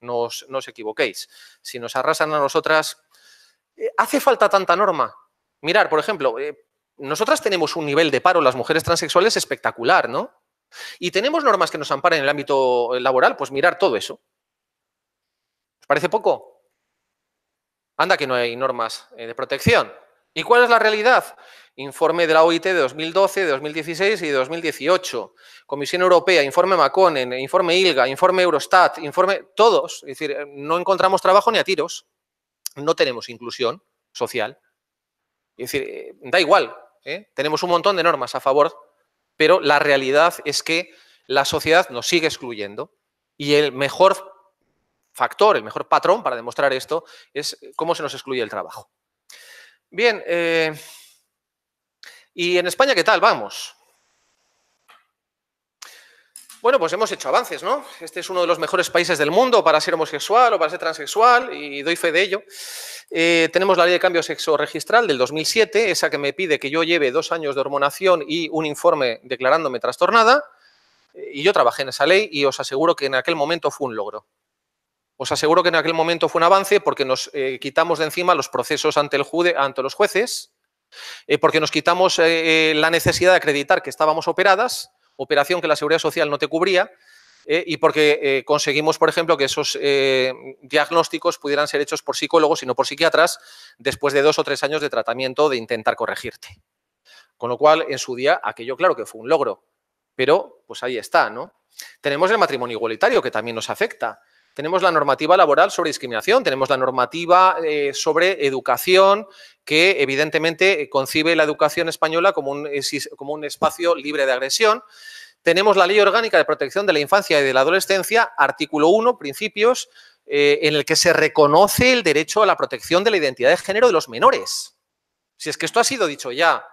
No os equivoquéis. Si nos arrasan a nosotras, ¿hace falta tanta norma? Mirar, por ejemplo, nosotras tenemos un nivel de paro, las mujeres transexuales, espectacular, ¿no? Y tenemos normas que nos amparan en el ámbito laboral, pues mirar todo eso. ¿Os parece poco? Anda que no hay normas de protección. ¿Y cuál es la realidad? Informe de la OIT de 2012, de 2016 y de 2018. Comisión Europea, informe Maconen, informe ILGA, informe Eurostat, informe... Todos. Es decir, no encontramos trabajo ni a tiros. No tenemos inclusión social. Es decir, da igual. Tenemos un montón de normas a favor, pero la realidad es que la sociedad nos sigue excluyendo y el mejor factor, el mejor patrón para demostrar esto es cómo se nos excluye el trabajo. Bien, ¿y en España qué tal? Vamos. Bueno, pues hemos hecho avances, ¿no? Este es uno de los mejores países del mundo para ser homosexual o para ser transexual y doy fe de ello. Tenemos la ley de cambio sexo-registral del 2007, esa que me pide que yo lleve 2 años de hormonación y un informe declarándome trastornada. Y yo trabajé en esa ley y os aseguro que en aquel momento fue un logro. Os aseguro que en aquel momento fue un avance porque nos quitamos de encima los procesos ante los jueces, porque nos quitamos la necesidad de acreditar que estábamos operadas, operación que la Seguridad Social no te cubría, y porque conseguimos, por ejemplo, que esos diagnósticos pudieran ser hechos por psicólogos y no por psiquiatras después de 2 o 3 años de tratamiento de intentar corregirte. Con lo cual, en su día, aquello claro que fue un logro, pero pues ahí está, ¿no? Tenemos el matrimonio igualitario, que también nos afecta. Tenemos la normativa laboral sobre discriminación, tenemos la normativa sobre educación, que evidentemente concibe la educación española como un espacio libre de agresión. Tenemos la Ley Orgánica de Protección de la Infancia y de la Adolescencia, artículo 1, principios, en el que se reconoce el derecho a la protección de la identidad de género de los menores. Si es que esto ha sido dicho ya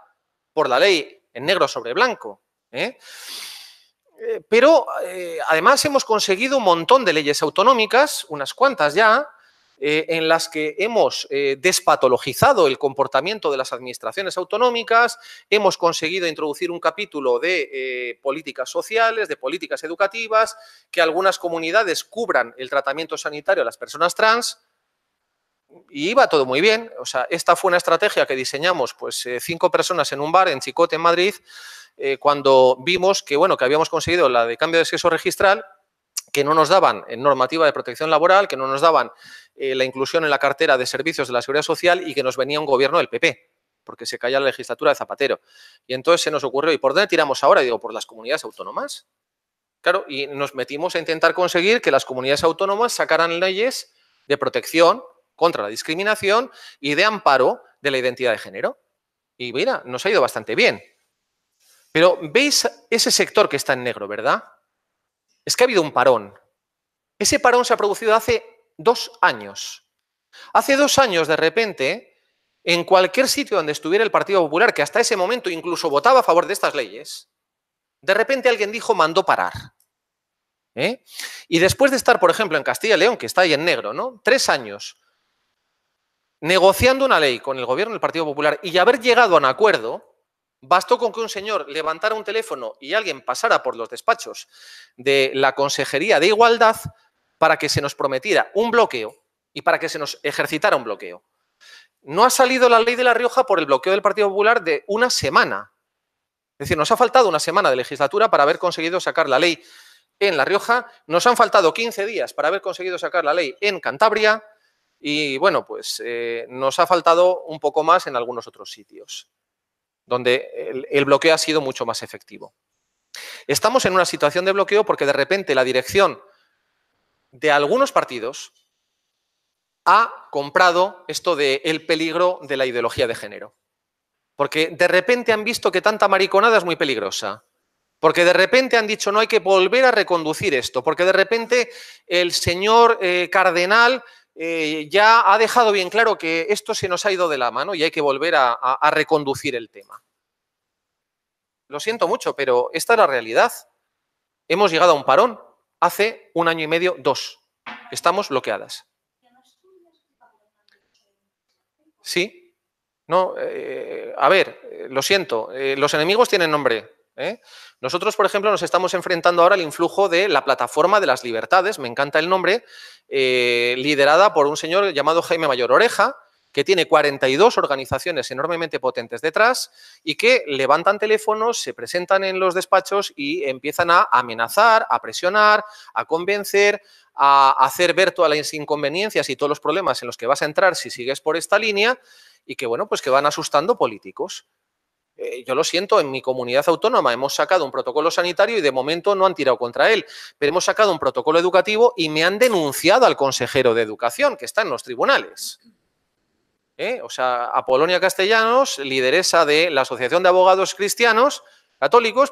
por la ley en negro sobre blanco, pero además hemos conseguido un montón de leyes autonómicas, unas cuantas ya, en las que hemos despatologizado el comportamiento de las administraciones autonómicas, hemos conseguido introducir un capítulo de políticas sociales, de políticas educativas, que algunas comunidades cubran el tratamiento sanitario a las personas trans, y iba todo muy bien. O sea, esta fue una estrategia que diseñamos, pues 5 personas en un bar en Chicote, en Madrid, cuando vimos que, bueno, que habíamos conseguido la de cambio de sexo registral, que no nos daban normativa de protección laboral, que no nos daban la inclusión en la cartera de servicios de la Seguridad Social y que nos venía un gobierno del PP, porque se caía la legislatura de Zapatero. Y entonces se nos ocurrió, ¿y por dónde tiramos ahora? Y digo, por las comunidades autónomas, Claro, y nos metimos a intentar conseguir que las comunidades autónomas sacaran leyes de protección contra la discriminación y de amparo de la identidad de género. Y mira, nos ha ido bastante bien. Pero veis ese sector que está en negro, ¿verdad? Es que ha habido un parón. Ese parón se ha producido hace 2 años. Hace 2 años, de repente, en cualquier sitio donde estuviera el Partido Popular, que hasta ese momento incluso votaba a favor de estas leyes, de repente alguien dijo, mandó parar. Y después de estar, por ejemplo, en Castilla y León, que está ahí en negro, ¿no? 3 años negociando una ley con el gobierno del Partido Popular y haber llegado a un acuerdo, bastó con que un señor levantara un teléfono y alguien pasara por los despachos de la Consejería de Igualdad para que se nos prometiera un bloqueo y para que se nos ejercitara un bloqueo. No ha salido la ley de La Rioja por el bloqueo del Partido Popular de una semana. Es decir, nos ha faltado una semana de legislatura para haber conseguido sacar la ley en La Rioja, nos han faltado 15 días para haber conseguido sacar la ley en Cantabria y, bueno, pues nos ha faltado un poco más en algunos otros sitios, donde el bloqueo ha sido mucho más efectivo. Estamos en una situación de bloqueo porque de repente la dirección de algunos partidos ha comprado esto del peligro de la ideología de género. Porque de repente han visto que tanta mariconada es muy peligrosa. Porque de repente han dicho, no, hay que volver a reconducir esto. Porque de repente el señor cardenal ya ha dejado bien claro que esto se nos ha ido de la mano y hay que volver a reconducir el tema. Lo siento mucho, pero esta es la realidad. Hemos llegado a un parón hace 1 año y medio, 2. Estamos bloqueadas. Sí. No, a ver, lo siento, los enemigos tienen nombre. Nosotros, por ejemplo, nos estamos enfrentando ahora al influjo de la Plataforma de las Libertades, me encanta el nombre, liderada por un señor llamado Jaime Mayor Oreja, que tiene 42 organizaciones enormemente potentes detrás y que levantan teléfonos, se presentan en los despachos y empiezan a amenazar, a presionar, a convencer, a hacer ver todas las inconveniencias y todos los problemas en los que vas a entrar si sigues por esta línea y que, bueno, pues que van asustando políticos. Yo lo siento, en mi comunidad autónoma hemos sacado un protocolo sanitario y de momento no han tirado contra él, pero hemos sacado un protocolo educativo y me han denunciado al consejero de Educación, que está en los tribunales. O sea, Apolonia Castellanos, lideresa de la Asociación de Abogados Católicos,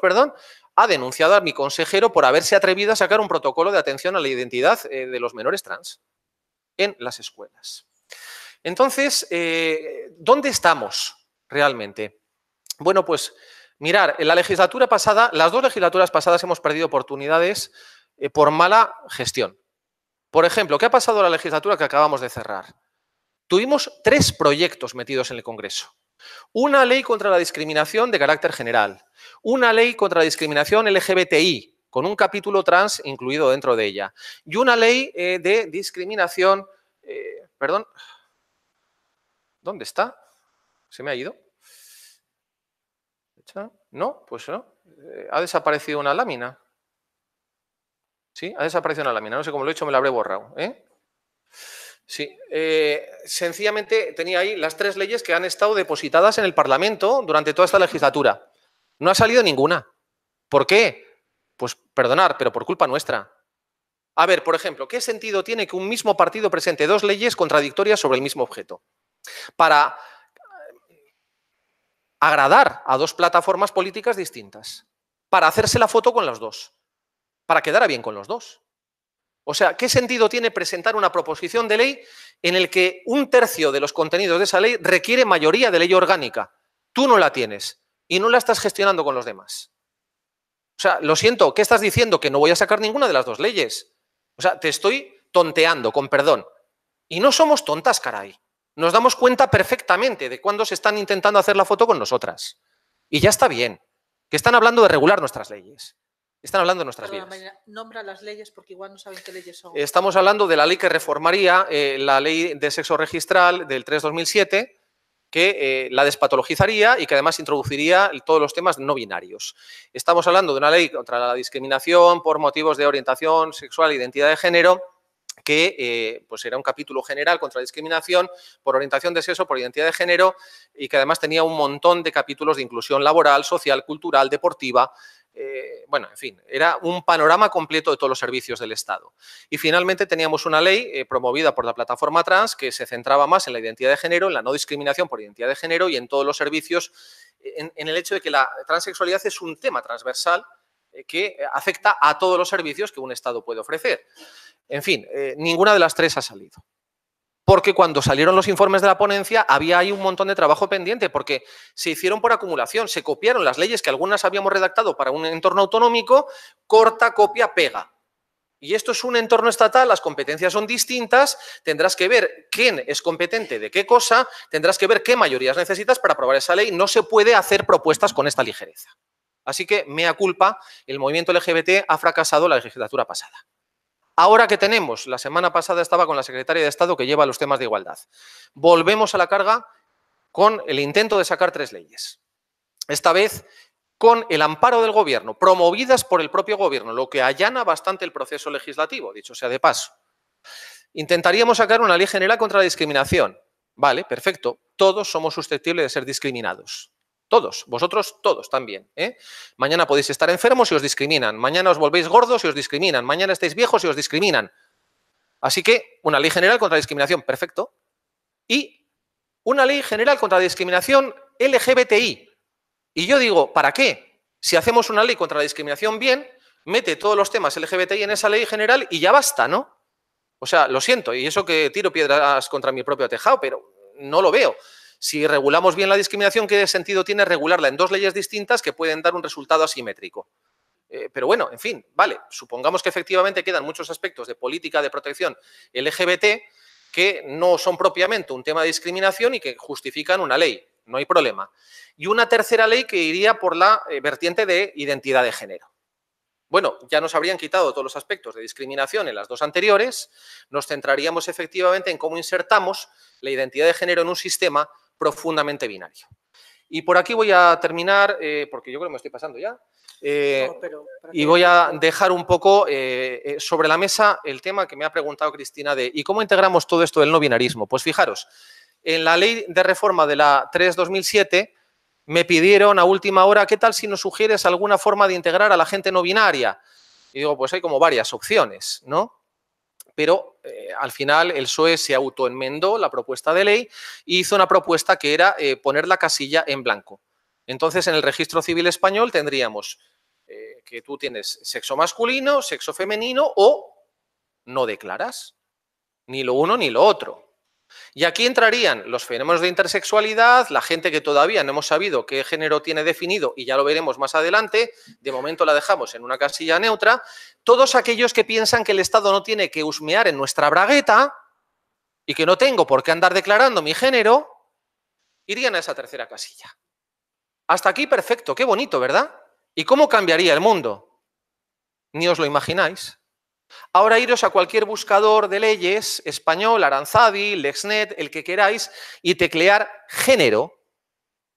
ha denunciado a mi consejero por haberse atrevido a sacar un protocolo de atención a la identidad de los menores trans en las escuelas. Entonces, ¿dónde estamos realmente? Bueno, pues mirar, en la legislatura pasada, las 2 legislaturas pasadas hemos perdido oportunidades por mala gestión. Por ejemplo, ¿qué ha pasado en la legislatura que acabamos de cerrar? Tuvimos 3 proyectos metidos en el Congreso. Una ley contra la discriminación de carácter general, una ley contra la discriminación LGBTI, con un capítulo trans incluido dentro de ella, y una ley de discriminación... perdón, ¿dónde está? ¿Se me ha ido? No, pues no. Ha desaparecido una lámina. Sí, ha desaparecido una lámina. No sé cómo lo he hecho, me la habré borrado. Sí, sencillamente tenía ahí las 3 leyes que han estado depositadas en el Parlamento durante toda esta legislatura. No ha salido ninguna. ¿Por qué? Pues perdonar, pero por culpa nuestra. A ver, por ejemplo, ¿qué sentido tiene que un mismo partido presente 2 leyes contradictorias sobre el mismo objeto? Para agradar a 2 plataformas políticas distintas, para hacerse la foto con los 2, para quedar bien con los 2. O sea, ¿qué sentido tiene presentar una proposición de ley en el que 1/3 de los contenidos de esa ley requiere mayoría de ley orgánica? Tú no la tienes y no la estás gestionando con los demás. O sea, lo siento, ¿qué estás diciendo? Que no voy a sacar ninguna de las 2 leyes. O sea, te estoy tonteando, con perdón. Y no somos tontas, caray. Nos damos cuenta perfectamente de cuándo se están intentando hacer la foto con nosotras. Y ya está bien, que están hablando de regular nuestras leyes. Están hablando de nuestras vidas. Nombra las leyes porque igual no saben qué leyes son. Estamos hablando de la ley que reformaría la ley de sexo registral del 3/2007, que la despatologizaría y que además introduciría todos los temas no binarios. Estamos hablando de una ley contra la discriminación por motivos de orientación sexual e identidad de género, que pues era un capítulo general contra la discriminación por orientación de sexo, por identidad de género y que además tenía un montón de capítulos de inclusión laboral, social, cultural, deportiva, bueno, en fin, era un panorama completo de todos los servicios del Estado. Y finalmente teníamos una ley promovida por la plataforma trans que se centraba más en la identidad de género, en la no discriminación por identidad de género y en todos los servicios, en el hecho de que la transexualidad es un tema transversal que afecta a todos los servicios que un Estado puede ofrecer. En fin, ninguna de las tres ha salido. Porque cuando salieron los informes de la ponencia había ahí un montón de trabajo pendiente, porque se hicieron por acumulación, se copiaron las leyes que algunas habíamos redactado para un entorno autonómico, corta, copia, pega. Y esto es un entorno estatal, las competencias son distintas, tendrás que ver quién es competente de qué cosa, tendrás que ver qué mayorías necesitas para aprobar esa ley, no se puede hacer propuestas con esta ligereza. Así que, mea culpa, el movimiento LGBT ha fracasado la legislatura pasada. Ahora que tenemos, la semana pasada estaba con la secretaria de Estado que lleva los temas de igualdad. Volvemos a la carga con el intento de sacar 3 leyes. Esta vez con el amparo del Gobierno, promovidas por el propio Gobierno, lo que allana bastante el proceso legislativo, dicho sea de paso. Intentaríamos sacar una ley general contra la discriminación. Vale, perfecto. Todos somos susceptibles de ser discriminados. Todos, vosotros todos también. Mañana podéis estar enfermos y os discriminan. Mañana os volvéis gordos y os discriminan. Mañana estáis viejos y os discriminan. Así que una ley general contra la discriminación, perfecto. Y una ley general contra la discriminación LGBTI. Y yo digo, ¿para qué? Si hacemos una ley contra la discriminación bien, mete todos los temas LGBTI en esa ley general y ya basta, ¿no? O sea, lo siento, y eso que tiro piedras contra mi propio tejado, pero no lo veo. Si regulamos bien la discriminación, ¿qué sentido tiene regularla en 2 leyes distintas que pueden dar un resultado asimétrico? Pero bueno, en fin, vale, supongamos que efectivamente quedan muchos aspectos de política de protección LGBT que no son propiamente un tema de discriminación y que justifican una ley, no hay problema. Y una tercera ley que iría por la vertiente de identidad de género. Bueno, ya nos habrían quitado todos los aspectos de discriminación en las 2 anteriores, nos centraríamos efectivamente en cómo insertamos la identidad de género en un sistema profundamente binario. Y por aquí voy a terminar, porque yo creo que me estoy pasando ya, y voy a dejar un poco sobre la mesa el tema que me ha preguntado Cristina de ¿y cómo integramos todo esto del no binarismo? Pues fijaros, en la ley de reforma de la 3/2007 me pidieron a última hora, ¿qué tal si nos sugieres alguna forma de integrar a la gente no binaria? Y digo, pues hay como varias opciones, ¿no? Pero al final el PSOE se autoenmendó la propuesta de ley y hizo una propuesta que era poner la casilla en blanco. Entonces, en el registro civil español tendríamos que tú tienes sexo masculino, sexo femenino o no declaras ni lo uno ni lo otro. Y aquí entrarían los fenómenos de intersexualidad, la gente que todavía no hemos sabido qué género tiene definido y ya lo veremos más adelante, de momento la dejamos en una casilla neutra, todos aquellos que piensan que el Estado no tiene que husmear en nuestra bragueta y que no tengo por qué andar declarando mi género, irían a esa tercera casilla. Hasta aquí perfecto, qué bonito, ¿verdad? ¿Y cómo cambiaría el mundo? Ni os lo imagináis. Ahora iros a cualquier buscador de leyes, español, Aranzadi, Lexnet, el que queráis, y teclear género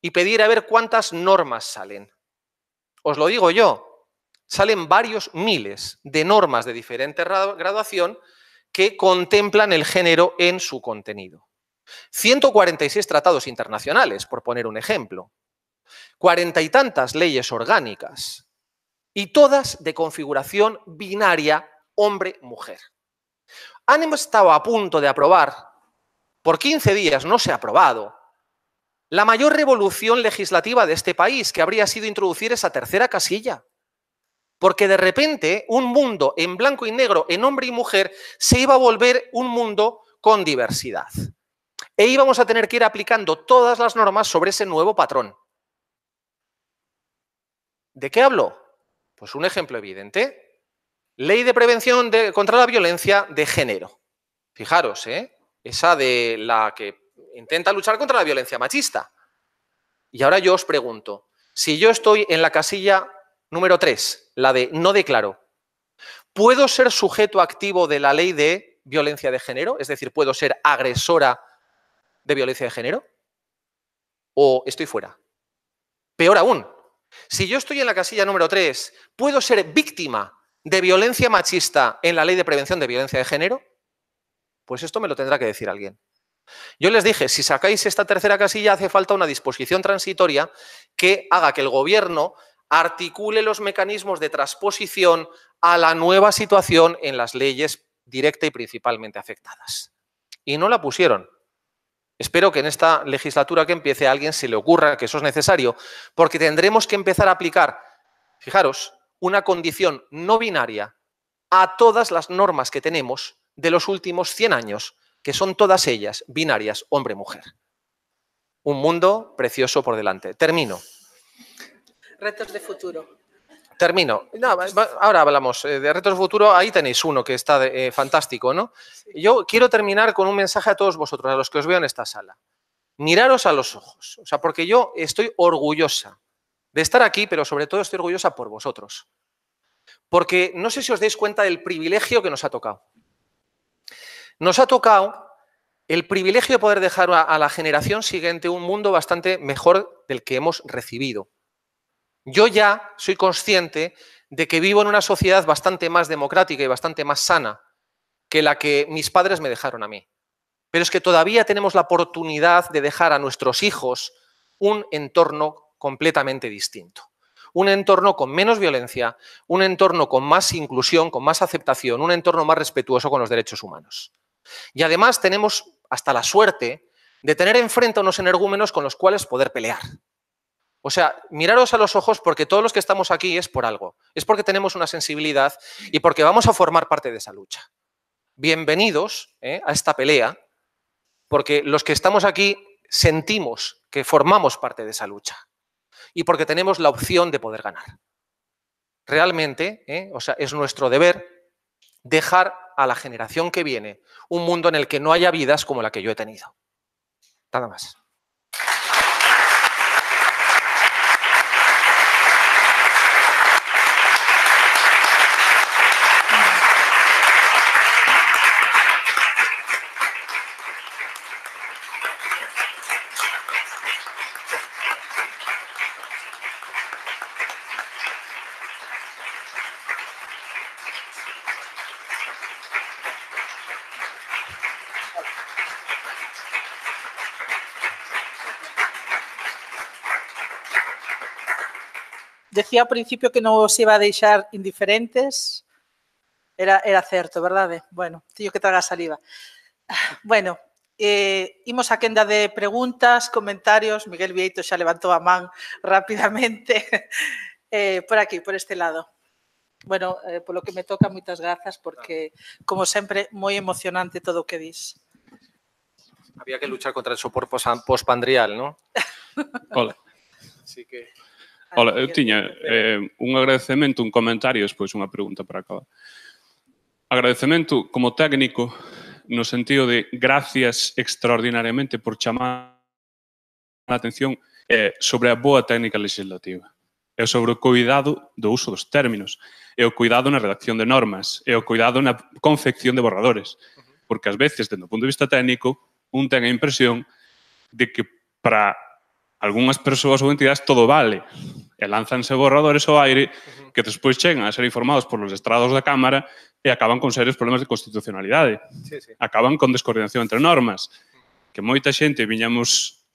y pedir a ver cuántas normas salen. Os lo digo yo, salen varios miles de normas de diferente graduación que contemplan el género en su contenido. 146 tratados internacionales, por poner un ejemplo. 40 y tantas leyes orgánicas. Y todas de configuración binaria hombre-mujer. Han estado a punto de aprobar, por 15 días no se ha aprobado, la mayor revolución legislativa de este país, que habría sido introducir esa tercera casilla. Porque de repente un mundo en blanco y negro, en hombre y mujer, se iba a volver un mundo con diversidad. E íbamos a tener que ir aplicando todas las normas sobre ese nuevo patrón. ¿De qué hablo? Pues un ejemplo evidente. Ley de prevención contra la violencia de género. Fijaros, esa de la que intenta luchar contra la violencia machista. Y ahora yo os pregunto, si yo estoy en la casilla número 3, la de no declaro, ¿puedo ser sujeto activo de la ley de violencia de género? Es decir, ¿puedo ser agresora de violencia de género? ¿O estoy fuera? Peor aún, si yo estoy en la casilla número 3, ¿puedo ser víctima de violencia machista en la ley de prevención de violencia de género? Pues esto me lo tendrá que decir alguien. Yo les dije, si sacáis esta tercera casilla hace falta una disposición transitoria que haga que el gobierno articule los mecanismos de transposición a la nueva situación en las leyes directa y principalmente afectadas. Y no la pusieron. Espero que en esta legislatura que empiece a alguien se le ocurra que eso es necesario, porque tendremos que empezar a aplicar, fijaros, una condición no binaria a todas las normas que tenemos de los últimos 100 años, que son todas ellas binarias, hombre-mujer. Un mundo precioso por delante. Termino. Retos de futuro. Termino. No, ahora hablamos de retos de futuro. Ahí tenéis uno que está fantástico, ¿no? Yo quiero terminar con un mensaje a todos vosotros, a los que os veo en esta sala. Miraros a los ojos. O sea, porque yo estoy orgullosa de estar aquí, pero sobre todo estoy orgullosa por vosotros. Porque no sé si os dais cuenta del privilegio que nos ha tocado. Nos ha tocado el privilegio de poder dejar a la generación siguiente un mundo bastante mejor del que hemos recibido. Yo ya soy consciente de que vivo en una sociedad bastante más democrática y bastante más sana que la que mis padres me dejaron a mí. Pero es que todavía tenemos la oportunidad de dejar a nuestros hijos un entorno completamente distinto. Un entorno con menos violencia, un entorno con más inclusión, con más aceptación, un entorno más respetuoso con los derechos humanos. Y además tenemos hasta la suerte de tener enfrente a unos energúmenos con los cuales poder pelear. O sea, miraros a los ojos porque todos los que estamos aquí es por algo. Es porque tenemos una sensibilidad y porque vamos a formar parte de esa lucha. Bienvenidos a esta pelea, porque los que estamos aquí sentimos que formamos parte de esa lucha y porque tenemos la opción de poder ganar. Realmente, o sea, es nuestro deber dejar a la generación que viene un mundo en el que no haya vidas como la que yo he tenido. Nada más. Decía ao principio que non os iba a deixar indiferentes. Era certo, verdade? Bueno, teño que tragar saliva. Bueno, imos a quenda de preguntas, comentarios. Miguel Vieito xa levantou a man rapidamente. Por aquí, por este lado. Bueno, polo que me toca, moitas grazas, porque, como sempre, moi emocionante todo o que dis. Había que luchar contra el sopor postpandrial, ¿no? Hola. Así que... Hola, eu tiña un agradecemento, un comentario, despois unha pregunta para acabar. Agradecemento como técnico no sentido de gracias extraordinariamente por chamar a atención sobre a boa técnica legislativa. É sobre o cuidado do uso dos términos, é o cuidado na redacción de normas, é o cuidado na confección de borradores. Porque ás veces, desde o punto de vista técnico, un ten a impresión de que para algunhas persoas ou entidades todo vale. E lánzanse borradores ao aire que despois chegan a ser informados por los estrados da Cámara e acaban con serios problemas de constitucionalidade. Sí, sí. Acaban con descoordinación entre normas. Que moita xente viñamos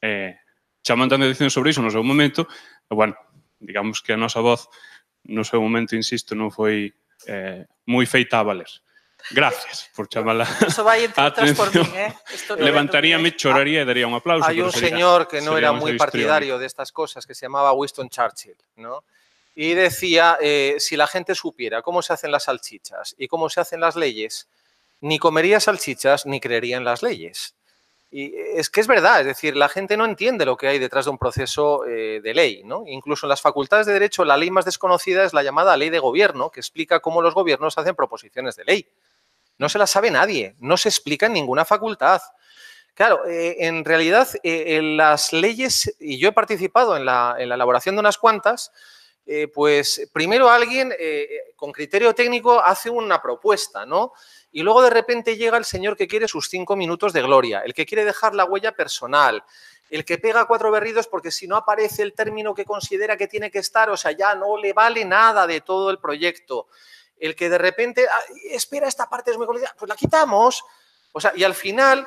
chamando a atención sobre iso no seu momento. E, bueno, digamos que a nosa voz no seu momento, insisto, non foi moi feita a valer. Gracias por chamar a atención. Levantaríame, choraría y daría un aplauso. Hay un señor que no era muy partidario de estas cosas, que se llamaba Winston Churchill, ¿no? Y decía, si la gente supiera cómo se hacen las salchichas y cómo se hacen las leyes, ni comería salchichas ni creería en las leyes. Y es que es verdad, es decir, la gente no entiende lo que hay detrás de un proceso de ley, ¿no? Incluso en las facultades de Derecho, la ley más desconocida es la llamada ley de gobierno, que explica cómo los gobiernos hacen proposiciones de ley. No se la sabe nadie, no se explica en ninguna facultad. Claro, en realidad las leyes, y yo he participado en la elaboración de unas cuantas, pues primero alguien con criterio técnico hace una propuesta, ¿no? Y luego de repente llega el señor que quiere sus 5 minutos de gloria, el que quiere dejar la huella personal, el que pega 4 berridos porque si no aparece el término que considera que tiene que estar, o sea, ya no le vale nada de todo el proyecto. El que de repente, espera, esta parte es muy complicada, pues la quitamos. O sea, y al final,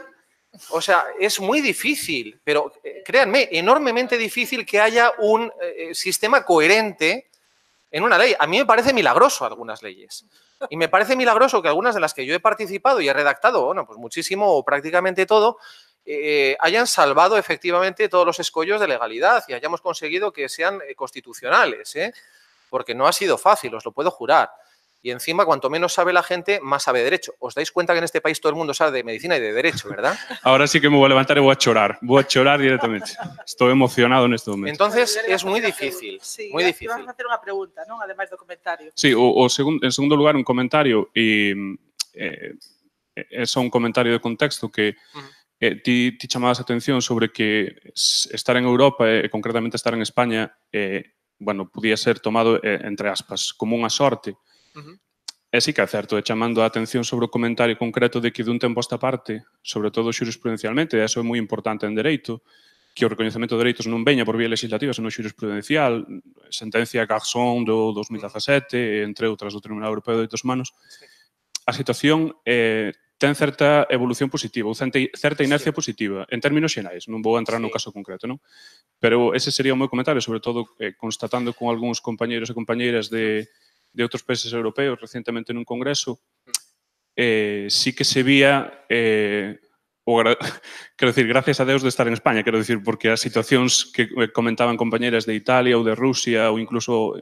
o sea, es muy difícil, pero créanme, enormemente difícil que haya un sistema coherente en una ley. A mí me parece milagroso algunas leyes. Y me parece milagroso que algunas de las que yo he participado y he redactado, bueno, pues muchísimo o prácticamente todo, hayan salvado efectivamente todos los escollos de legalidad y hayamos conseguido que sean constitucionales, porque no ha sido fácil, os lo puedo jurar. Y encima, cuanto menos sabe la gente, más sabe de derecho. Os dais cuenta que en este país todo el mundo sabe de medicina y de derecho, ¿verdad? Ahora sí que me voy a levantar y voy a chorar directamente. Estoy emocionado en este momento. Entonces, es muy difícil, Sí, muy difícil. Vamos a hacer unha pregunta, non? Ademais do comentario. Sí, en segundo lugar, un comentario e é só un comentario de contexto que ti chamabas a atención sobre que estar en Europa e concretamente estar en España bueno, podía ser tomado, entre aspas, como unha sorte. E sí que é certo, chamando a atención sobre o comentario concreto de que dun tempo a esta parte, sobre todo xurisprudencialmente, e eso é moi importante en dereito, que o recoñecemento de dereitos non veña por vía legislativa, senón xurisprudencial, sentencia Garçon do 2017, entre outras do Tribunal Europeo de Dereitos Humanos, a situación ten certa evolución positiva, ou certa inercia positiva, en términos xerais, non vou entrar no caso concreto, non? Pero ese sería o meu comentario, sobre todo constatando con algúns compañeiros e compañeiras de outros países europeos recientemente nun congreso, sí que se vía, quero dicir, gracias a Deus de estar en España, quero dicir, porque as situacións que comentaban compañeras de Italia ou de Rusia ou incluso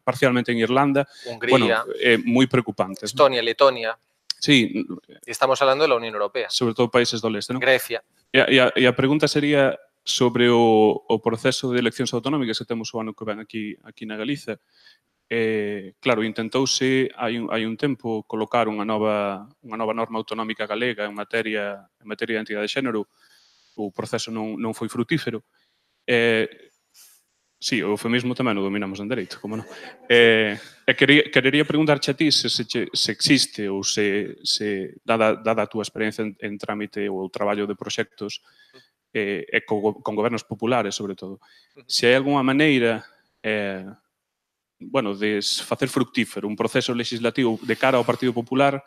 parcialmente en Irlanda, Hungría, bueno, moi preocupantes. Estonia, Letonia. Sí. Estamos hablando de la Unión Europea. Sobre todo países do leste, non? Grecia. E a pregunta sería sobre o proceso de eleccións autonómicas que temos o ano que ven aquí na Galiza. Claro, intentouse hai un tempo colocar unha nova norma autonómica galega en materia de identidade de xénero. O proceso non foi frutífero. Sí, o eufemismo tamén o dominamos en dereito, como non. Querería preguntarche a ti se existe ou se dada a túa experiencia en trámite ou traballo de proxectos con gobernos populares, sobre todo, se hai algunha maneira bueno, de facer fructífero un proceso legislativo de cara ao Partido Popular,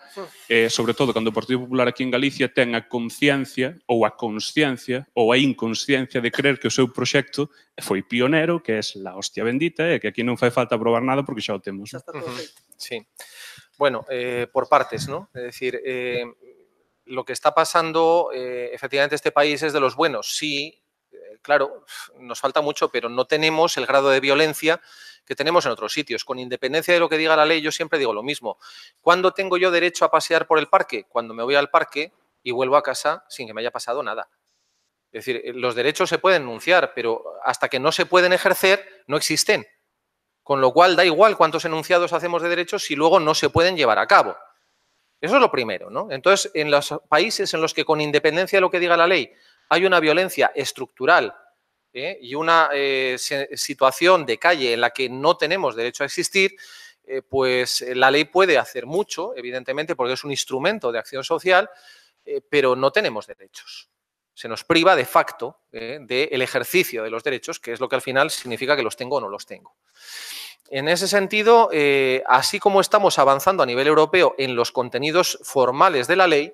sobre todo cando o Partido Popular aquí en Galicia ten a conciencia ou a consciencia ou a inconsciencia de creer que o seu proxecto foi pionero, que é la hostia bendita e que aquí non fai falta probar nada porque xa o temos. Sí. Bueno, por partes, ¿no? Es decir, lo que está pasando, efectivamente, este país es de los buenos. Sí, claro, nos falta mucho, pero no tenemos el grado de violencia que tenemos en otros sitios. Con independencia de lo que diga la ley, yo siempre digo lo mismo. ¿Cuándo tengo yo derecho a pasear por el parque? Cuando me voy al parque y vuelvo a casa sin que me haya pasado nada. Es decir, los derechos se pueden enunciar, pero hasta que no se pueden ejercer, no existen. Con lo cual, da igual cuántos enunciados hacemos de derechos si luego no se pueden llevar a cabo. Eso es lo primero, ¿no? Entonces, en los países en los que, con independencia de lo que diga la ley, hay una violencia estructural y una situación de calle en la que no tenemos derecho a existir, pues la ley puede hacer mucho, evidentemente, porque es un instrumento de acción social, pero no tenemos derechos. Se nos priva de facto del ejercicio de los derechos, que es lo que al final significa que los tengo o no los tengo. En ese sentido, así como estamos avanzando a nivel europeo en los contenidos formales de la ley,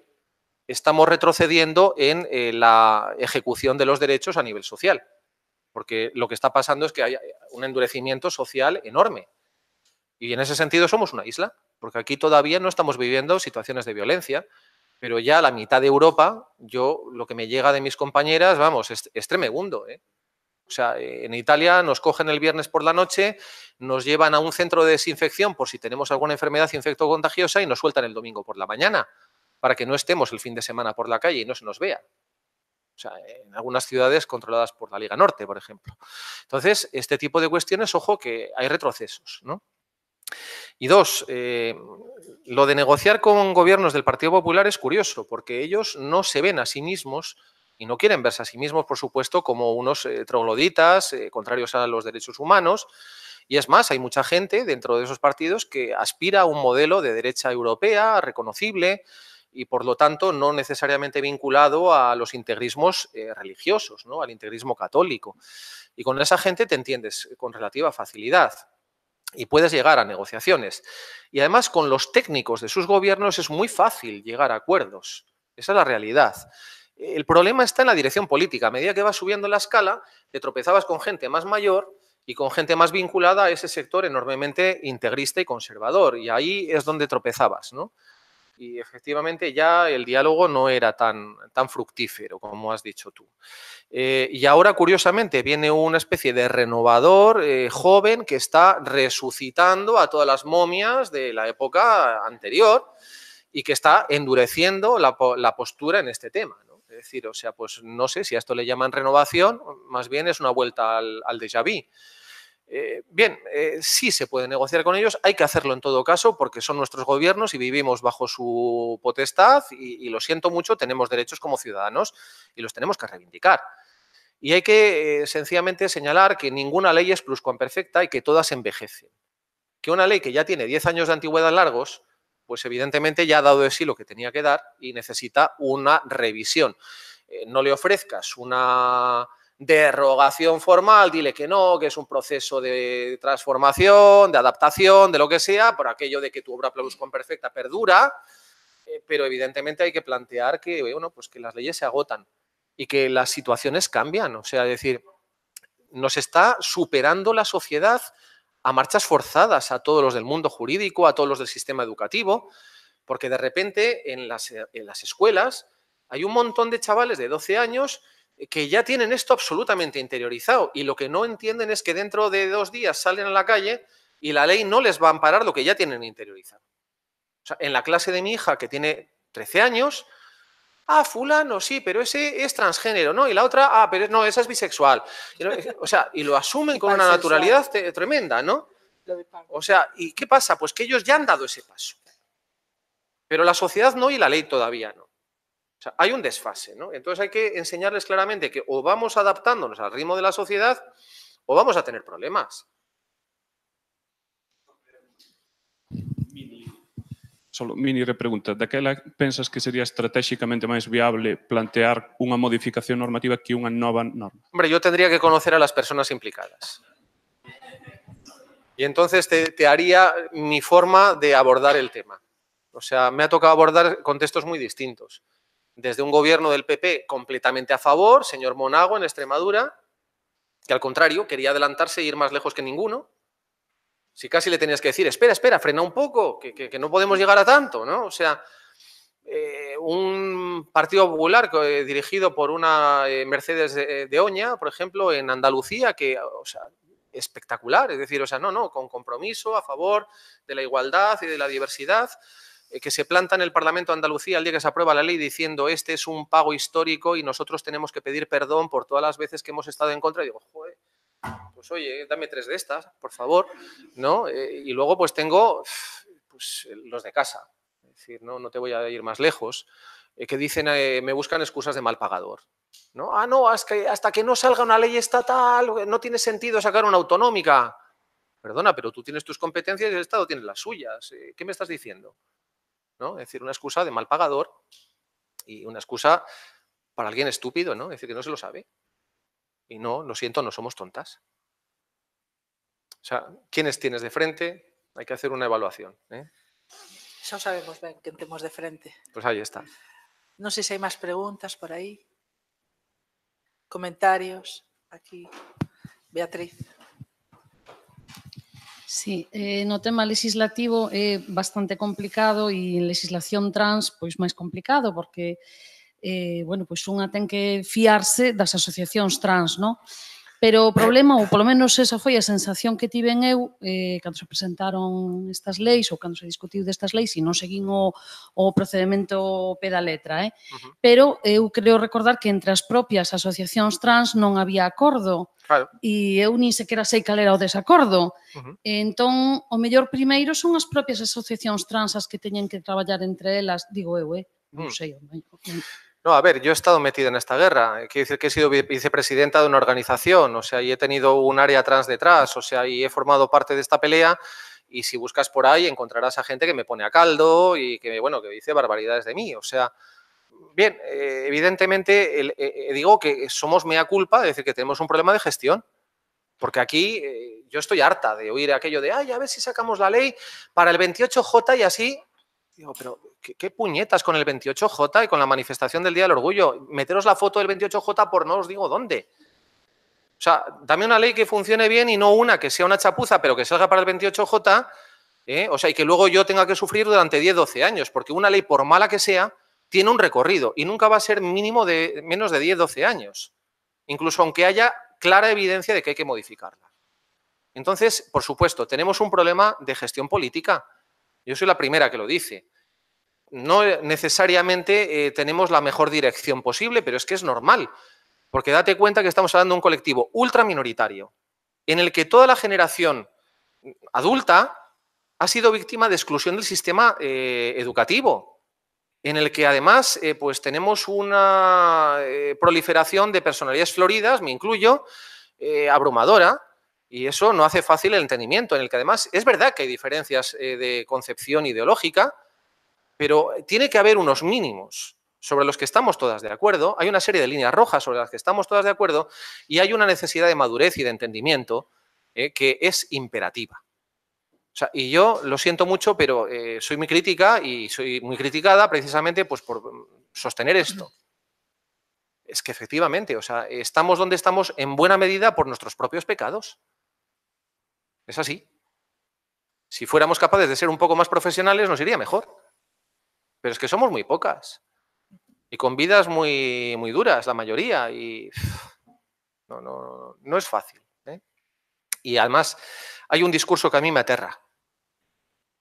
estamos retrocediendo en la ejecución de los derechos a nivel social. Porque lo que está pasando es que hay un endurecimiento social enorme. Y en ese sentido somos una isla, porque aquí todavía no estamos viviendo situaciones de violencia, pero ya la mitad de Europa, lo que me llega de mis compañeras, vamos, es tremebundo, O sea, en Italia nos cogen el viernes por la noche, nos llevan a un centro de desinfección por si tenemos alguna enfermedad infectocontagiosa y nos sueltan el domingo por la mañana, para que no estemos el fin de semana por la calle y no se nos vea. O sea, en algunas ciudades controladas por la Liga Norte, por ejemplo. Entonces, este tipo de cuestiones, ojo, que hay retrocesos, ¿no? Y dos, lo de negociar con gobiernos del Partido Popular es curioso, porque ellos no se ven a sí mismos y no quieren verse a sí mismos, por supuesto, como unos trogloditas, contrarios a los derechos humanos. Y es más, hay mucha gente dentro de esos partidos que aspira a un modelo de derecha europea reconocible, y por lo tanto no necesariamente vinculado a los integrismos religiosos, ¿no? Al integrismo católico. Y con esa gente te entiendes con relativa facilidad y puedes llegar a negociaciones. Y además con los técnicos de sus gobiernos es muy fácil llegar a acuerdos. Esa es la realidad. El problema está en la dirección política. A medida que vas subiendo la escala, te tropezabas con gente más mayor y con gente más vinculada a ese sector enormemente integrista y conservador. Y ahí es donde tropezabas, ¿no? Y efectivamente ya el diálogo no era tan fructífero, como has dicho tú. Y ahora, curiosamente, viene una especie de renovador joven que está resucitando a todas las momias de la época anterior y que está endureciendo la postura en este tema, ¿no? Es decir, o sea, pues no sé si a esto le llaman renovación, más bien es una vuelta al déjà vu. Bien, sí se puede negociar con ellos, hay que hacerlo en todo caso porque son nuestros gobiernos y vivimos bajo su potestad y lo siento mucho, tenemos derechos como ciudadanos y los tenemos que reivindicar. Y hay que sencillamente señalar que ninguna ley es pluscuamperfecta y que todas envejecen. Que una ley que ya tiene 10 años de antigüedad largos, pues evidentemente ya ha dado de sí lo que tenía que dar y necesita una revisión. No le ofrezcas una derogación formal, dile que no, que es un proceso de transformación, de adaptación, de lo que sea, por aquello de que tu obra pluscuamperfecta perdura, pero evidentemente hay que plantear que, bueno, pues que las leyes se agotan y que las situaciones cambian, o sea, es decir, nos está superando la sociedad a marchas forzadas a todos los del mundo jurídico, a todos los del sistema educativo, porque de repente en las escuelas hay un montón de chavales de 12 años que ya tienen esto absolutamente interiorizado y lo que no entienden es que dentro de 2 días salen a la calle y la ley no les va a amparar lo que ya tienen interiorizado. O sea, en la clase de mi hija, que tiene 13 años, fulano, sí, pero ese es transgénero, ¿no? Y la otra, pero no, esa es bisexual. O sea, y lo asumen con una naturalidad tremenda, ¿no? O sea, ¿y qué pasa? Pues que ellos ya han dado ese paso. Pero la sociedad no y la ley todavía no. O sea, hay un desfase, ¿no? Entonces hay que enseñarles claramente que o vamos adaptándonos al ritmo de la sociedad o vamos a tener problemas. Solo mini repregunta. Daquela pensas que sería estratégicamente máis viable plantear unha modificación normativa que unha nova norma? Hombre, yo tendría que conocer a las personas implicadas. Y entonces te haría mi forma de abordar el tema. O sea, me ha tocado abordar contextos muy distintos. Desde un gobierno del PP completamente a favor, señor Monago en Extremadura, que al contrario quería adelantarse e ir más lejos que ninguno. Si casi le tenías que decir, espera, frena un poco, que no podemos llegar a tanto, ¿no? O sea, un Partido Popular dirigido por una Mercedes de Oña, por ejemplo, en Andalucía, que, o sea, espectacular, es decir, o sea, no, con compromiso a favor de la igualdad y de la diversidad, que se planta en el Parlamento de Andalucía el día que se aprueba la ley diciendo este es un pago histórico y nosotros tenemos que pedir perdón por todas las veces que hemos estado en contra. Y digo, joder, pues oye, dame 3 de estas, por favor, ¿no? Y luego pues tengo pues, los de casa, es decir, no te voy a ir más lejos, que dicen, me buscan excusas de mal pagador, ¿no? No, es que hasta que no salga una ley estatal no tiene sentido sacar una autonómica. Perdona, pero tú tienes tus competencias y el Estado tiene las suyas. ¿Qué me estás diciendo? ¿No? Es decir, una excusa de mal pagador y una excusa para alguien estúpido, ¿no? Es decir, que no se lo sabe. Y no, lo siento, no somos tontas. O sea, ¿quiénes tienes de frente? Hay que hacer una evaluación. Xa sabemos ben quen temos de frente. Pues ahí está. Non sei se hai máis preguntas por aí. Comentarios. Aquí. Beatriz. Sí, no tema legislativo é bastante complicado e en legislación trans pois máis complicado porque bueno, pois unha ten que fiarse das asociacións trans, non? Pero o problema, ou polo menos esa foi a sensación que tiven eu cando se presentaron estas leis ou cando se discutiu destas leis e non seguín o procedimento pé da letra, pero eu creo recordar que entre as propias asociacións trans non había acordo. Claro. E eu nin sequera sei cal era o desacordo. Entón, o mellor primeiro son as propias asociacións trans as que teñen que traballar entre elas, digo eu, non sei. No, a ver, yo he estado metida en esta guerra. Quiero decir que he sido vicepresidenta de una organización, o sea, y he tenido un área trans detrás, o sea, y he formado parte de esta pelea. Y si buscas por ahí encontrarás a gente que me pone a caldo y que, bueno, que dice barbaridades de mí. O sea, bien, evidentemente digo que somos mea culpa, es decir, que tenemos un problema de gestión. Porque aquí yo estoy harta de oír aquello de, a ver si sacamos la ley para el 28J y así. Digo, pero ¿qué puñetas con el 28J y con la manifestación del Día del Orgullo? Meteros la foto del 28J por no os digo dónde. O sea, dame una ley que funcione bien y no una que sea una chapuza, pero que salga para el 28J, o sea, y que luego yo tenga que sufrir durante 10, 12 años, porque una ley, por mala que sea, tiene un recorrido y nunca va a ser mínimo de menos de 10, 12 años, incluso aunque haya clara evidencia de que hay que modificarla. Entonces, por supuesto, tenemos un problema de gestión política. Yo soy la primera que lo dice. No necesariamente tenemos la mejor dirección posible, pero es que es normal, porque date cuenta que estamos hablando de un colectivo ultra minoritario, en el que toda la generación adulta ha sido víctima de exclusión del sistema educativo, en el que además pues tenemos una proliferación de personalidades floridas, me incluyo, abrumadora, y eso no hace fácil el entendimiento, en el que además es verdad que hay diferencias de concepción ideológica, pero tiene que haber unos mínimos sobre los que estamos todas de acuerdo, hay una serie de líneas rojas sobre las que estamos todas de acuerdo y hay una necesidad de madurez y de entendimiento que es imperativa. O sea, y yo lo siento mucho, pero soy muy crítica y soy muy criticada precisamente pues, por sostener esto. Es que efectivamente, o sea, estamos donde estamos en buena medida por nuestros propios pecados. Es así. Si fuéramos capaces de ser un poco más profesionales, nos iría mejor. Pero es que somos muy pocas. Y con vidas muy, muy duras, la mayoría. Y no es fácil. Y además, hay un discurso que a mí me aterra.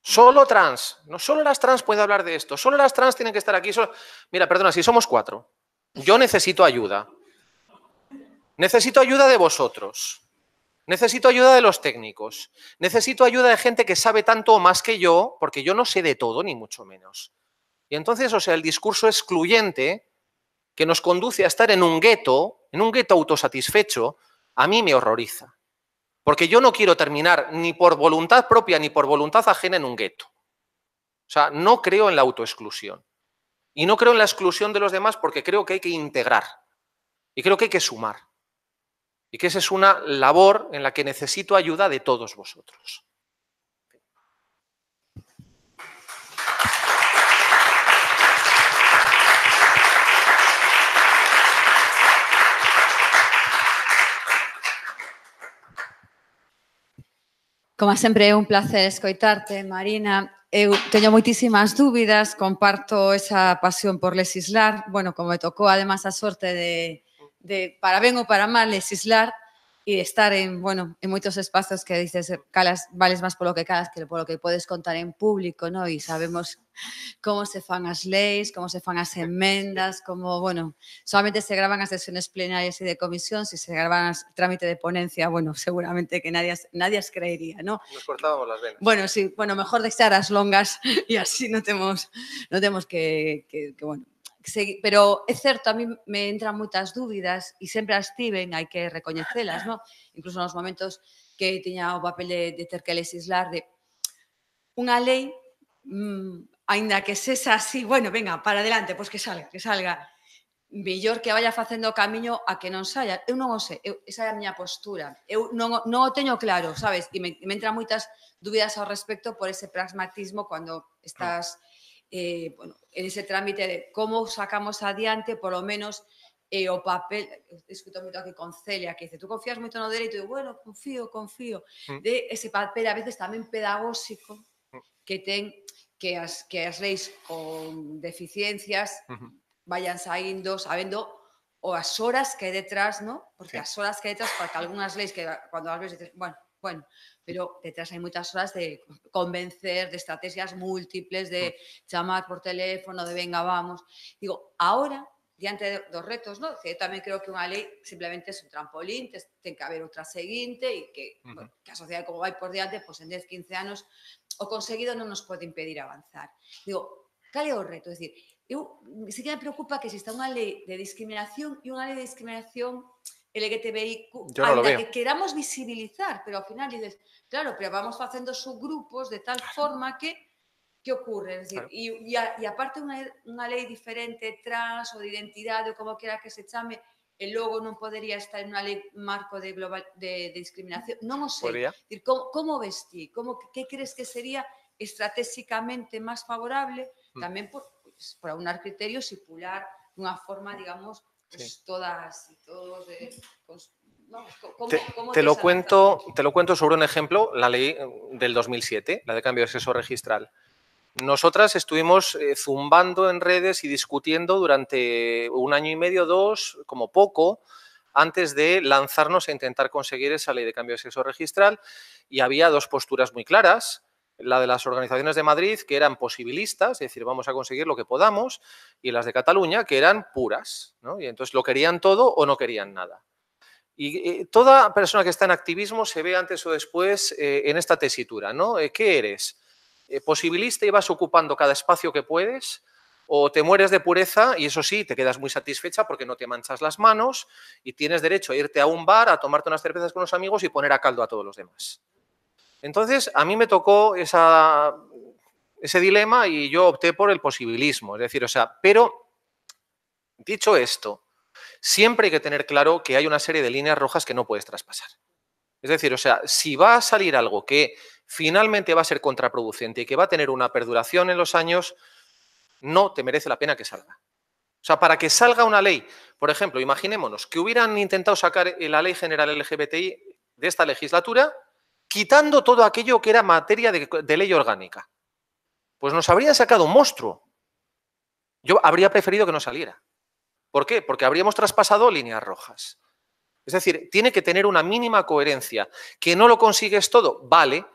Solo trans. No solo las trans pueden hablar de esto. Solo las trans tienen que estar aquí. Mira, perdona, si somos 4. Yo necesito ayuda. Necesito ayuda de vosotros. Necesito ayuda de los técnicos. Necesito ayuda de gente que sabe tanto o más que yo, porque yo no sé de todo, ni mucho menos. Y entonces, o sea, el discurso excluyente que nos conduce a estar en un gueto autosatisfecho, a mí me horroriza. Porque yo no quiero terminar ni por voluntad propia ni por voluntad ajena en un gueto. O sea, no creo en la autoexclusión. Y no creo en la exclusión de los demás porque creo que hay que integrar. Y creo que hay que sumar. Y que esa es una labor en la que necesito ayuda de todos vosotros. Como sempre, é un placer escoitarte, Marina. Eu teño moitísimas dúbidas, comparto esa pasión por legislar. Bueno, como me tocou, además, a sorte de para ben ou para mal, legislar e estar en moitos espazos que dices vales máis polo que calas que polo que podes contar en público, ¿no? E sabemos como se fan as leis, como se fan as enmendas, como, solamente se graban as sesiones plenarias e de comisión, se graban as trámite de ponencia, seguramente que nadie as creería, ¿no? Nos cortábamos las venas. Sí, mejor deixar as longas e así non temos que pero é certo, a mí me entran moitas dúbidas e sempre as tiven, hai que recoñecelas, ¿no? Incluso nos momentos que tiña o papel de ter que legislar de unha lei, aínda que sexa así, venga, para adelante, pois que salga. Mellor que vaya facendo o camiño a que non saia. Eu non o sei, esa é a miña postura. Eu non o teño claro, sabes? E me entran moitas dúbidas ao respecto por ese pragmatismo cando estás en ese trámite de como sacamos adiante, polo menos, o papel, escuto moito aquí con Celia, que dice, tú confías moito no dereito, e confío, de ese papel a veces tamén pedagóxico que ten que as leis con deficiencias vayan saindo, sabendo o as horas que hai detrás, ¿no? Porque as horas que hai detrás, porque algunhas leis que cando as ves dices, bueno, pero detrás hai moitas horas de convencer, de estrategias múltiples, de chamar por teléfono, de venga, vamos. Digo, ahora, diante dos retos, ¿no? Que eu tamén creo que unha lei simplemente é un trampolín, ten que haber outra seguinte e que a sociedade como vai por diante, pois en 10, 15 anos, o conseguido non nos pode impedir avanzar. Digo, cal é o reto? É dicir, sí que me preocupa que exista unha lei de discriminación e unha lei de discriminación LGTBIQ, ainda que queramos visibilizar, pero ao final dices, claro, pero vamos facendo subgrupos de tal forma que ocurre? Es decir, e aparte unha lei diferente trans ou de identidade ou como quera que se chame, e logo non podería estar en unha lei marco de discriminación. Non o sei. Como ves ti? Que crees que sería estratégicamente máis favorable tamén por aunar criterios e pular dunha forma, digamos, todas e todos No, Te lo cuento sobre un ejemplo, la ley del 2007, la de cambio de sexo registral. Nosotras estuvimos zumbando en redes y discutiendo durante 1 año y medio, 2, como poco, antes de lanzarnos a intentar conseguir esa ley de cambio de sexo registral, y había 2 posturas muy claras. La de las organizaciones de Madrid, que eran posibilistas, es decir, vamos a conseguir lo que podamos, y las de Cataluña, que eran puras, ¿no? Y entonces lo querían todo o no querían nada. Y toda persona que está en activismo se ve antes o después en esta tesitura, ¿no? ¿Qué eres? ¿Posibilista y vas ocupando cada espacio que puedes? ¿O te mueres de pureza y eso sí, te quedas muy satisfecha porque no te manchas las manos y tienes derecho a irte a un bar, a tomarte unas cervezas con los amigos y poner a caldo a todos los demás? Entonces, a mí me tocó ese dilema y yo opté por el posibilismo. Es decir, pero dicho esto, siempre hay que tener claro que hay una serie de líneas rojas que no puedes traspasar. Es decir, si va a salir algo que finalmente va a ser contraproducente y que va a tener una perduración en los años, no te merece la pena que salga. Para que salga una ley, por ejemplo, imaginémonos que hubieran intentado sacar la Ley General LGBTI de esta legislatura, quitando todo aquello que era materia de ley orgánica. Pues nos habrían sacado un monstruo. Yo habría preferido que no saliera. ¿Por qué? Porque habríamos traspasado líneas rojas. Es decir, tiene que tener una mínima coherencia. ¿Que no lo consigues todo? Vale.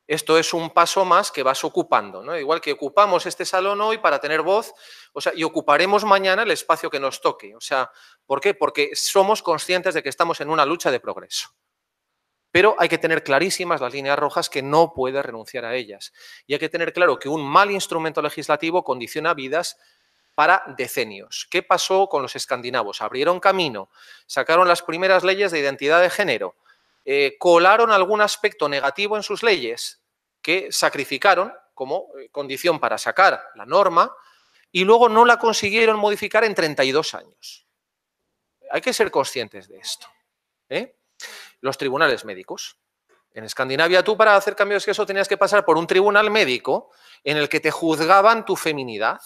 Esto es un paso más que vas ocupando, ¿no? Igual que ocupamos este salón hoy para tener voz, y ocuparemos mañana el espacio que nos toque. ¿Por qué? Porque somos conscientes de que estamos en una lucha de progreso. Pero hay que tener clarísimas las líneas rojas que no puedes renunciar a ellas. Y hay que tener claro que un mal instrumento legislativo condiciona vidas para decenios. ¿Qué pasó con los escandinavos? Abrieron camino, sacaron las primeras leyes de identidad de género, colaron algún aspecto negativo en sus leyes que sacrificaron como condición para sacar la norma y luego no la consiguieron modificar en 32 años. Hay que ser conscientes de esto. Los tribunales médicos. En Escandinavia tú para hacer cambios de sexo tenías que pasar por un tribunal médico en el que te juzgaban tu feminidad.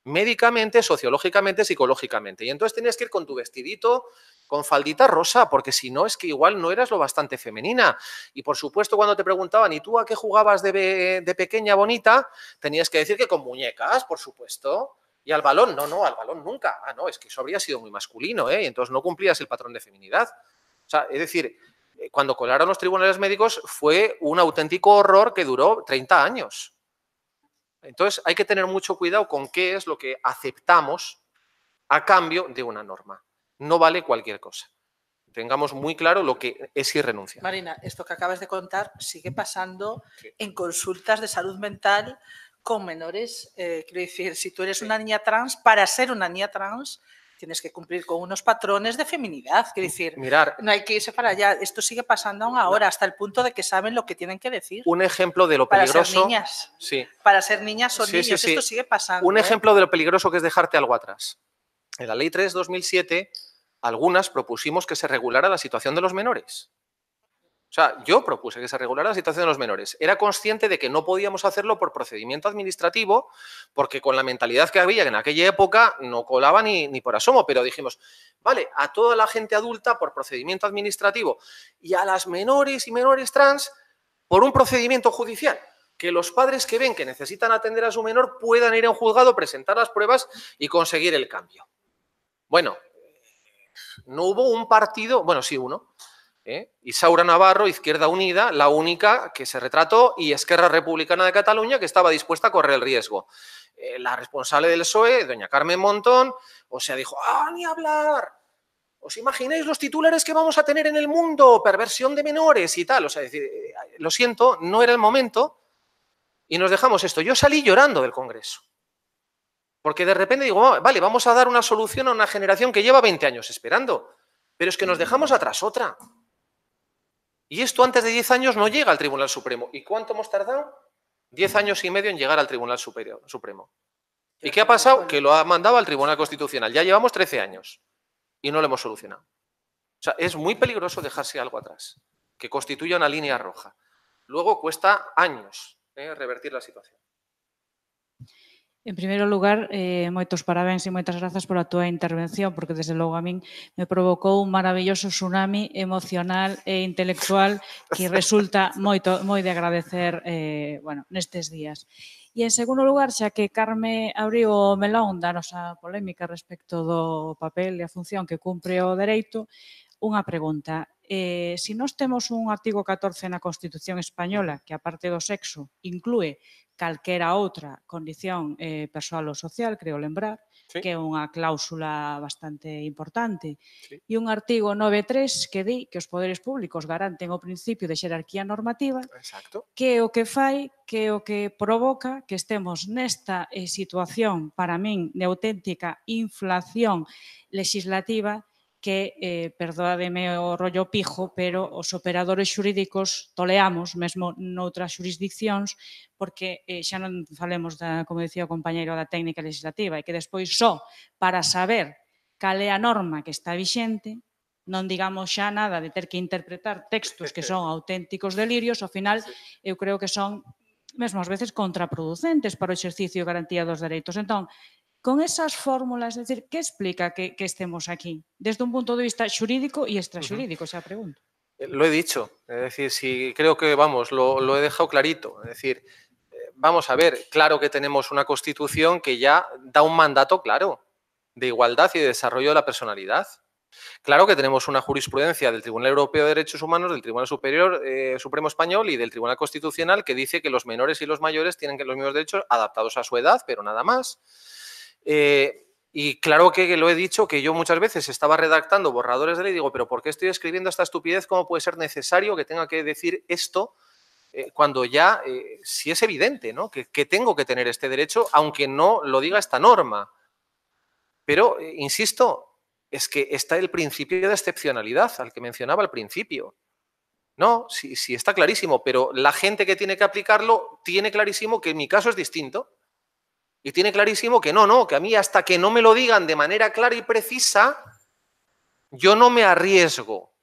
Médicamente, sociológicamente, psicológicamente. Y entonces tenías que ir con tu vestidito, con faldita rosa, porque si no es que igual no eras lo bastante femenina. Y por supuesto cuando te preguntaban, ¿y tú a qué jugabas de pequeña bonita? Tenías que decir que con muñecas, por supuesto. Y al balón, no, al balón nunca. No, es que eso habría sido muy masculino, y entonces no cumplías el patrón de feminidad. Es decir, cuando colaron los tribunales médicos fue un auténtico horror que duró 30 años. Entonces, hay que tener mucho cuidado con qué es lo que aceptamos a cambio de una norma. No vale cualquier cosa. Tengamos muy claro lo que es irrenunciable. Marina, esto que acabas de contar sigue pasando en consultas de salud mental con menores. Quiero decir, si tú eres una niña trans, para ser una niña trans tienes que cumplir con unos patrones de feminidad. Quiero decir, no hay que irse para allá. Esto sigue pasando aún ahora, hasta el punto de que saben lo que tienen que decir. Un ejemplo de lo peligroso... Para ser niñas. Sí. Para ser niñas o niños. Esto sigue pasando. Un ejemplo de lo peligroso que es dejarte algo atrás. En la Ley 3/2007, algunas propusimos que se regulara la situación de los menores. Yo propuse que se regulara la situación de los menores. Era consciente de que no podíamos hacerlo por procedimiento administrativo, porque con la mentalidad que había en aquella época no colaba ni por asomo, pero dijimos, vale, a toda la gente adulta por procedimiento administrativo y a las menores y menores trans por un procedimiento judicial. Que los padres que ven que necesitan atender a su menor puedan ir a un juzgado, presentar las pruebas y conseguir el cambio. Bueno, no hubo un partido, bueno, sí uno, Isaura Navarro, Izquierda Unida, la única que se retrató, y Esquerra Republicana de Cataluña, que estaba dispuesta a correr el riesgo. La responsable del PSOE, doña Carmen Montón, dijo, ni hablar. ¿Os imagináis los titulares que vamos a tener en el mundo? Perversión de menores y tal. Lo siento, no era el momento y nos dejamos esto. Yo salí llorando del Congreso. Porque de repente digo, vale, vamos a dar una solución a una generación que lleva 20 años esperando. Pero es que nos dejamos atrás otra. Y esto antes de 10 años no llega al Tribunal Supremo. ¿Y cuánto hemos tardado? 10 años y medio en llegar al Tribunal Supremo. ¿Y qué ha pasado? Que lo ha mandado al Tribunal Constitucional. Ya llevamos 13 años y no lo hemos solucionado. Es muy peligroso dejarse algo atrás, que constituya una línea roja. Luego cuesta años revertir la situación. En primeiro lugar, moitos parabéns e moitas grazas pola túa intervención, porque desde logo a min me provocou un maravilloso tsunami emocional e intelectual que resulta moi de agradecer nestes días. E en segundo lugar, xa que Carme abriu o melón da nosa polémica respecto do papel e a función que cumpre o dereito, unha pregunta. Se nós temos un artigo 14 na Constitución española que, aparte do sexo, inclúe calquera outra condición persoal ou social, creo lembrar, que é unha cláusula bastante importante. E un artigo 9.3 que di que os poderes públicos garanten o principio de xerarquía normativa, que é o que fai, que é o que provoca que estemos nesta situación, para min, de auténtica inflación legislativa, que, perdoademe o rollo pijo, pero os operadores xurídicos toleamos, mesmo noutras xurisdiccións, porque xa non falemos, como dicía o compañeiro, da técnica legislativa, e que despois só para saber cal é a norma que está vixente, non digamos xa nada de ter que interpretar textos que son auténticos delirios, ao final eu creo que son, mesmo ás veces, contraproducentes para o exercicio e garantía dos dereitos. Entón, con esas fórmulas, es decir, ¿qué explica que estemos aquí? Desde un punto de vista xurídico y extraxurídico, xa pregunto. Lo he dicho, es decir, si creo que, vamos, lo he dejado clarito. Es decir, vamos a ver, claro que tenemos una Constitución que ya da un mandato claro de igualdad y de desarrollo de la personalidad. Claro que tenemos una jurisprudencia del Tribunal Europeo de Derechos Humanos, del Tribunal Supremo Español y del Tribunal Constitucional que dice que los menores y los mayores tienen los mismos derechos adaptados a su edad, pero nada más. Y claro que lo he dicho, que yo muchas veces estaba redactando borradores de ley y digo, pero ¿por qué estoy escribiendo esta estupidez? ¿Cómo puede ser necesario que tenga que decir esto cuando ya sí es evidente, ¿no? que tengo que tener este derecho, aunque no lo diga esta norma? Pero, insisto, es que está el principio de excepcionalidad al que mencionaba al principio. No, sí está clarísimo, pero la gente que tiene que aplicarlo tiene clarísimo que en mi caso es distinto. Y tiene clarísimo que no, que a mí hasta que no me lo digan de manera clara y precisa, yo no me arriesgo.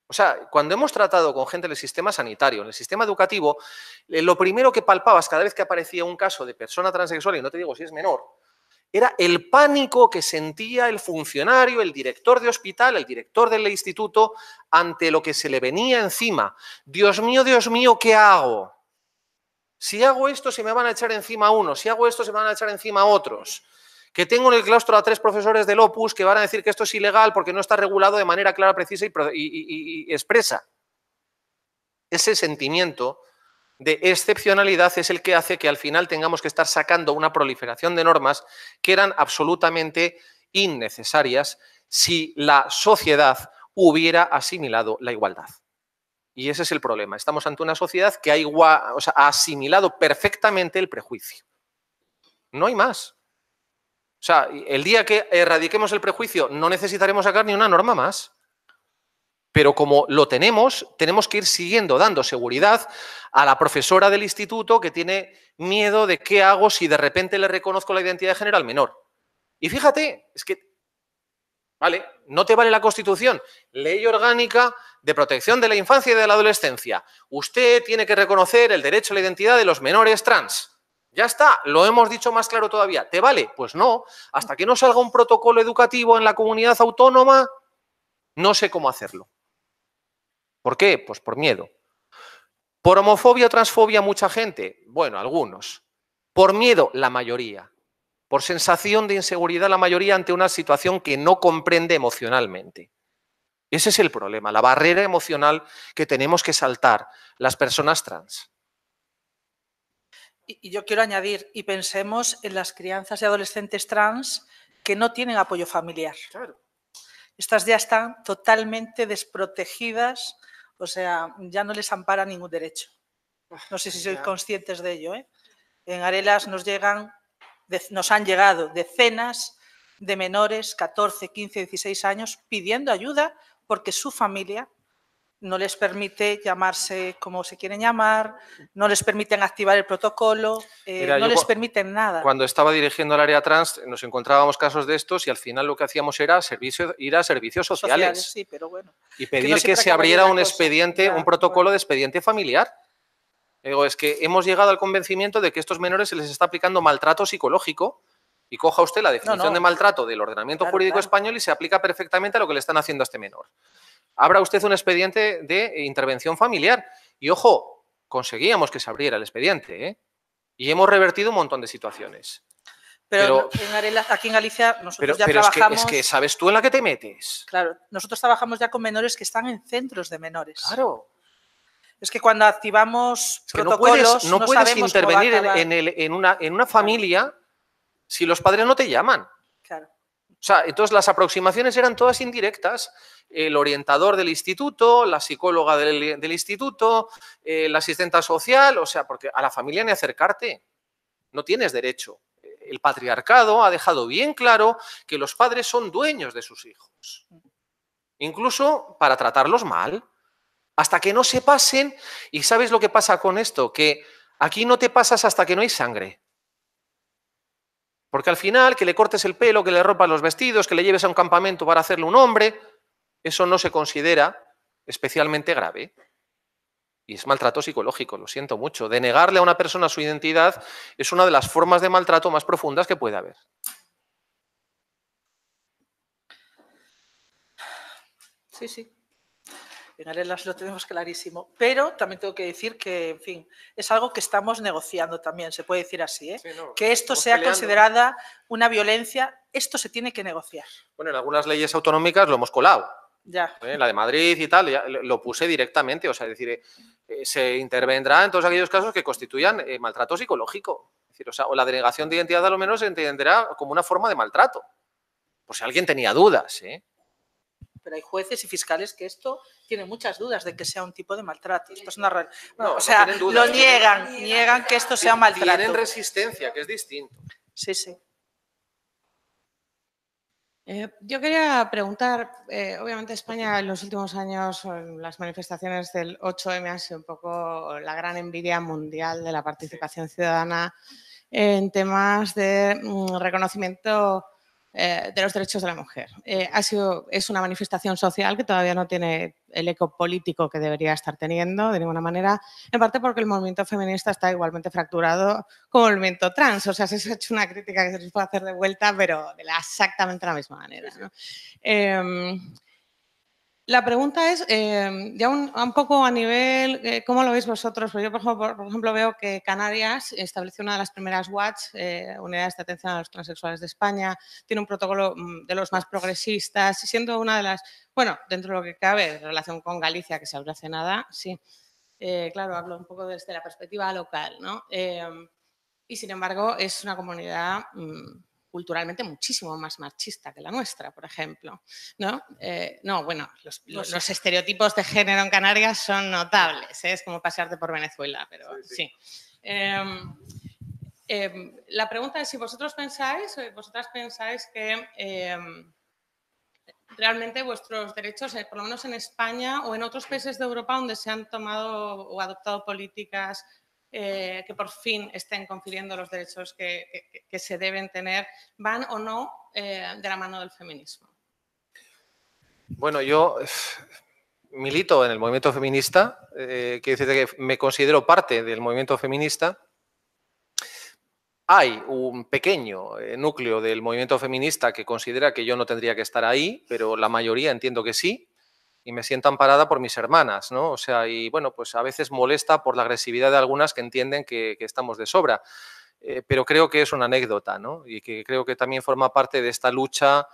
O sea, cuando hemos tratado con gente en el sistema sanitario, en el sistema educativo, lo primero que palpabas cada vez que aparecía un caso de persona transexual, y no te digo si es menor, era el pánico que sentía el funcionario, el director de hospital, el director del instituto, ante lo que se le venía encima. Dios mío, ¿qué hago? Si hago esto, se me van a echar encima unos. Si hago esto, se me van a echar encima otros. Que tengo en el claustro a 3 profesores del Opus que van a decir que esto es ilegal porque no está regulado de manera clara, precisa y expresa. Ese sentimiento de excepcionalidad es el que hace que al final tengamos que estar sacando una proliferación de normas que eran absolutamente innecesarias si la sociedad hubiera asimilado la igualdad. Y ese es el problema. Estamos ante una sociedad que ha asimilado perfectamente el prejuicio. No hay más. O sea, el día que erradiquemos el prejuicio no necesitaremos sacar ni una norma más. Pero como lo tenemos que ir siguiendo dando seguridad a la profesora del instituto que tiene miedo de qué hago si de repente le reconozco la identidad de género al menor. Y fíjate, es que, vale, no te vale la Constitución, Ley Orgánica de Protección de la Infancia y de la Adolescencia. Usted tiene que reconocer el derecho a la identidad de los menores trans. Ya está, lo hemos dicho más claro todavía. ¿Te vale? Pues no. Hasta que no salga un protocolo educativo en la comunidad autónoma, no sé cómo hacerlo. ¿Por qué? Pues por miedo. ¿Por homofobia o transfobia mucha gente? Bueno, algunos. Por miedo, la mayoría. Por sensación de inseguridad, la mayoría ante una situación que no comprende emocionalmente. Ese es el problema, la barrera emocional que tenemos que saltar las personas trans. Y yo quiero añadir, y pensemos en las crianzas y adolescentes trans que no tienen apoyo familiar. Claro. Estas ya están totalmente desprotegidas, o sea, ya no les ampara ningún derecho. No sé si sois conscientes de ello, ¿eh? En Arelas nos han llegado decenas de menores, 14, 15, 16 años, pidiendo ayuda porque su familia no les permite llamarse como se quieren llamar, no les permiten activar el protocolo, no les permiten nada. Cuando estaba dirigiendo el área trans nos encontrábamos casos de estos y al final lo que hacíamos era ir a servicios sociales sí, pero bueno, y pedir que se abriera un expediente, un protocolo de expediente familiar. Digo, es que hemos llegado al convencimiento de que a estos menores se les está aplicando maltrato psicológico y coja usted la definición de maltrato del ordenamiento jurídico español y se aplica perfectamente a lo que le están haciendo a este menor. Abra usted un expediente de intervención familiar y, ojo, conseguíamos que se abriera el expediente, ¿eh? Y hemos revertido un montón de situaciones. Pero aquí en Galicia nosotros ya trabajamos... Es que ¿sabes tú en la que te metes? Claro, nosotros trabajamos ya con menores que están en centros de menores. Claro. Es que cuando activamos es que protocolos no puedes intervenir en una familia, claro, si los padres no te llaman. Claro. O sea, entonces las aproximaciones eran todas indirectas. El orientador del instituto, la psicóloga del instituto, la asistenta social, o sea, porque a la familia ni acercarte. No tienes derecho. El patriarcado ha dejado bien claro que los padres son dueños de sus hijos. Incluso para tratarlos mal. Hasta que no se pasen. ¿Y sabes lo que pasa con esto? Que aquí no te pasas hasta que no hay sangre. Porque al final, que le cortes el pelo, que le rompas los vestidos, que le lleves a un campamento para hacerle un hombre, eso no se considera especialmente grave. Y es maltrato psicológico, lo siento mucho. Denegarle a una persona su identidad es una de las formas de maltrato más profundas que puede haber. Sí, sí. En Arelas lo tenemos clarísimo. Pero también tengo que decir que, en fin, es algo que estamos negociando también, se puede decir así, ¿eh? Sí, no, que esto sea considerada una violencia, esto se tiene que negociar. Bueno, en algunas leyes autonómicas lo hemos colado. Ya. La de Madrid y tal, ya lo puse directamente, o sea, es decir, se intervendrá en todos aquellos casos que constituyan maltrato psicológico. Es decir, o la denegación de identidad a lo menos se entenderá como una forma de maltrato. Por si alguien tenía dudas, ¿eh? Pero hay jueces y fiscales que esto tienen muchas dudas de que sea un tipo de maltrato. Esto es una no, o sea, no dudas, lo niegan que esto sea maltrato. Tienen resistencia, que es distinto. Sí, sí. Yo quería preguntar, obviamente España en los últimos años, las manifestaciones del 8M han sido un poco la gran envidia mundial de la participación ciudadana en temas de reconocimiento de los derechos de la mujer. Es una manifestación social que todavía no tiene el eco político que debería estar teniendo de ninguna manera, en parte porque el movimiento feminista está igualmente fracturado como el movimiento trans. O sea, se ha hecho una crítica que se les puede hacer de vuelta, pero de exactamente la misma manera, ¿no? La pregunta es, ya un poco a nivel, ¿cómo lo veis vosotros? Pues yo, por ejemplo, veo que Canarias estableció una de las primeras UATS, Unidades de Atención a los Transexuales de España, tiene un protocolo de los más progresistas, siendo una de las, bueno, dentro de lo que cabe, en relación con Galicia, que se abrió hace nada, sí. Claro, hablo un poco desde la perspectiva local, ¿no? Y, sin embargo, es una comunidad culturalmente muchísimo más machista que la nuestra, por ejemplo, ¿no? No, bueno, los estereotipos de género en Canarias son notables, ¿eh? Es como pasearte por Venezuela, pero sí. La pregunta es si vosotras pensáis que realmente vuestros derechos, por lo menos en España o en otros países de Europa donde se han tomado o adoptado políticas que por fin estén confiriendo los derechos que se deben tener, van o no de la mano del feminismo. Bueno, yo milito en el movimiento feminista, quiero decirte que me considero parte del movimiento feminista. Hay un pequeño núcleo del movimiento feminista que considera que yo no tendría que estar ahí, pero la mayoría entiendo que sí. Y me siento amparada por mis hermanas, ¿no? O sea, y bueno, pues a veces molesta por la agresividad de algunas que entienden que estamos de sobra. Pero creo que es una anécdota, ¿no? Y que creo que también forma parte de esta lucha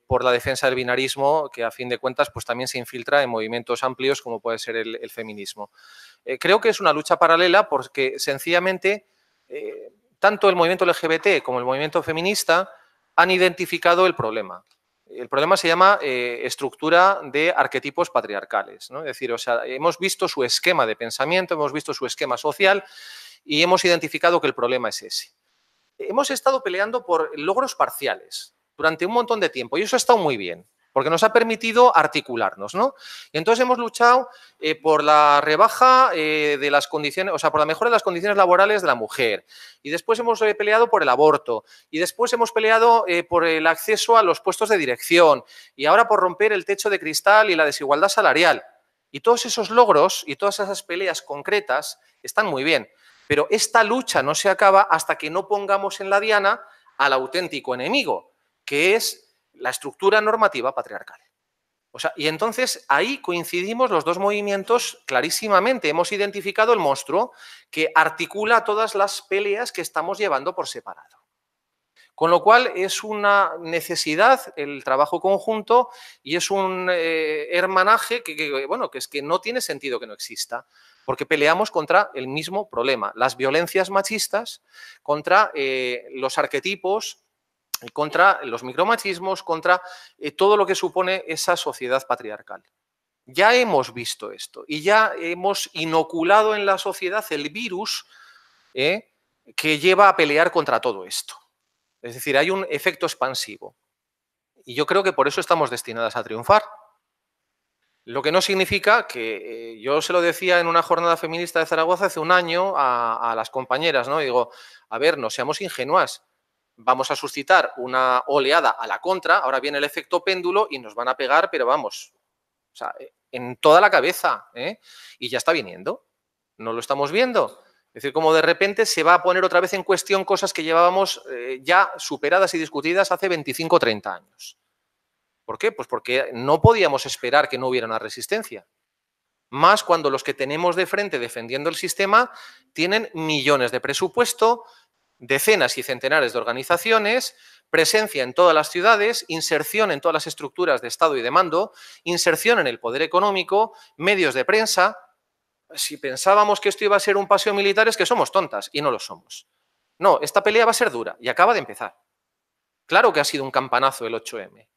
por la defensa del binarismo, que a fin de cuentas pues también se infiltra en movimientos amplios como puede ser el feminismo. Creo que es una lucha paralela porque sencillamente tanto el movimiento LGBT como el movimiento feminista han identificado el problema. El problema se llama estructura de arquetipos patriarcales, ¿no? Es decir, o sea, hemos visto su esquema de pensamiento, hemos visto su esquema social y hemos identificado que el problema es ese. Hemos estado peleando por logros parciales durante un montón de tiempo y eso ha estado muy bien, porque nos ha permitido articularnos, ¿no? Y entonces hemos luchado por la rebaja de las condiciones, o sea, por la mejora de las condiciones laborales de la mujer. Y después hemos peleado por el aborto. Y después hemos peleado por el acceso a los puestos de dirección. Y ahora por romper el techo de cristal y la desigualdad salarial. Y todos esos logros y todas esas peleas concretas están muy bien, pero esta lucha no se acaba hasta que no pongamos en la diana al auténtico enemigo, que es la estructura normativa patriarcal. O sea, y entonces ahí coincidimos los dos movimientos clarísimamente. Hemos identificado el monstruo que articula todas las peleas que estamos llevando por separado. Con lo cual es una necesidad el trabajo conjunto y es un hermanaje bueno, que es que no tiene sentido que no exista, porque peleamos contra el mismo problema, las violencias machistas, contra los arquetipos, contra los micromachismos, contra todo lo que supone esa sociedad patriarcal. Ya hemos visto esto y ya hemos inoculado en la sociedad el virus que lleva a pelear contra todo esto. Es decir, hay un efecto expansivo. Y yo creo que por eso estamos destinadas a triunfar. Lo que no significa que, yo se lo decía en una jornada feminista de Zaragoza hace un año a las compañeras, ¿no? Y digo, a ver, no seamos ingenuas. Vamos a suscitar una oleada a la contra, ahora viene el efecto péndulo y nos van a pegar, pero vamos, o sea, en toda la cabeza, y ya está viniendo, no lo estamos viendo. Es decir, como de repente se va a poner otra vez en cuestión cosas que llevábamos ya superadas y discutidas hace 25 o 30 años. ¿Por qué? Pues porque no podíamos esperar que no hubiera una resistencia. Más cuando los que tenemos de frente defendiendo el sistema tienen millones de presupuesto, decenas y centenares de organizaciones, presencia en todas las ciudades, inserción en todas las estructuras de Estado y de mando, inserción en el poder económico, medios de prensa. Si pensábamos que esto iba a ser un paseo militar es que somos tontas y no lo somos. No, esta pelea va a ser dura y acaba de empezar. Claro que ha sido un campanazo el 8M.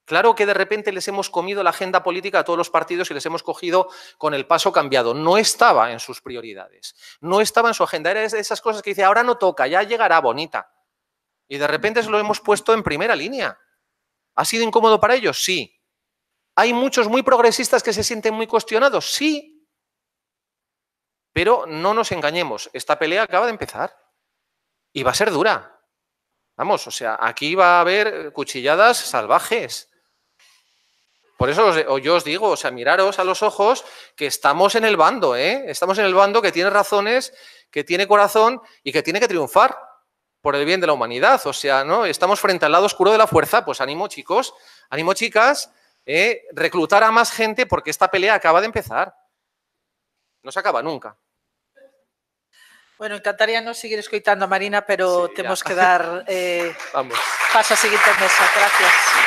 Claro que de repente les hemos comido la agenda política a todos los partidos y les hemos cogido con el paso cambiado. No estaba en sus prioridades, no estaba en su agenda. Era de esas cosas que dice, ahora no toca, ya llegará, bonita. Y de repente se lo hemos puesto en primera línea. ¿Ha sido incómodo para ellos? Sí. ¿Hay muchos muy progresistas que se sienten muy cuestionados? Sí. Pero no nos engañemos, esta pelea acaba de empezar y va a ser dura. Vamos, o sea, aquí va a haber cuchilladas salvajes. Por eso yo os digo, o sea, miraros a los ojos que estamos en el bando, Estamos en el bando que tiene razones, que tiene corazón y que tiene que triunfar por el bien de la humanidad. O sea, ¿no? Estamos frente al lado oscuro de la fuerza, pues ánimo chicos, ánimo chicas, reclutar a más gente porque esta pelea acaba de empezar. No se acaba nunca. Bueno, encantaríanos seguir escoitando a Marina, pero Sí, temos ya. que dar Vamos. paso a seguinte mesa. Gracias.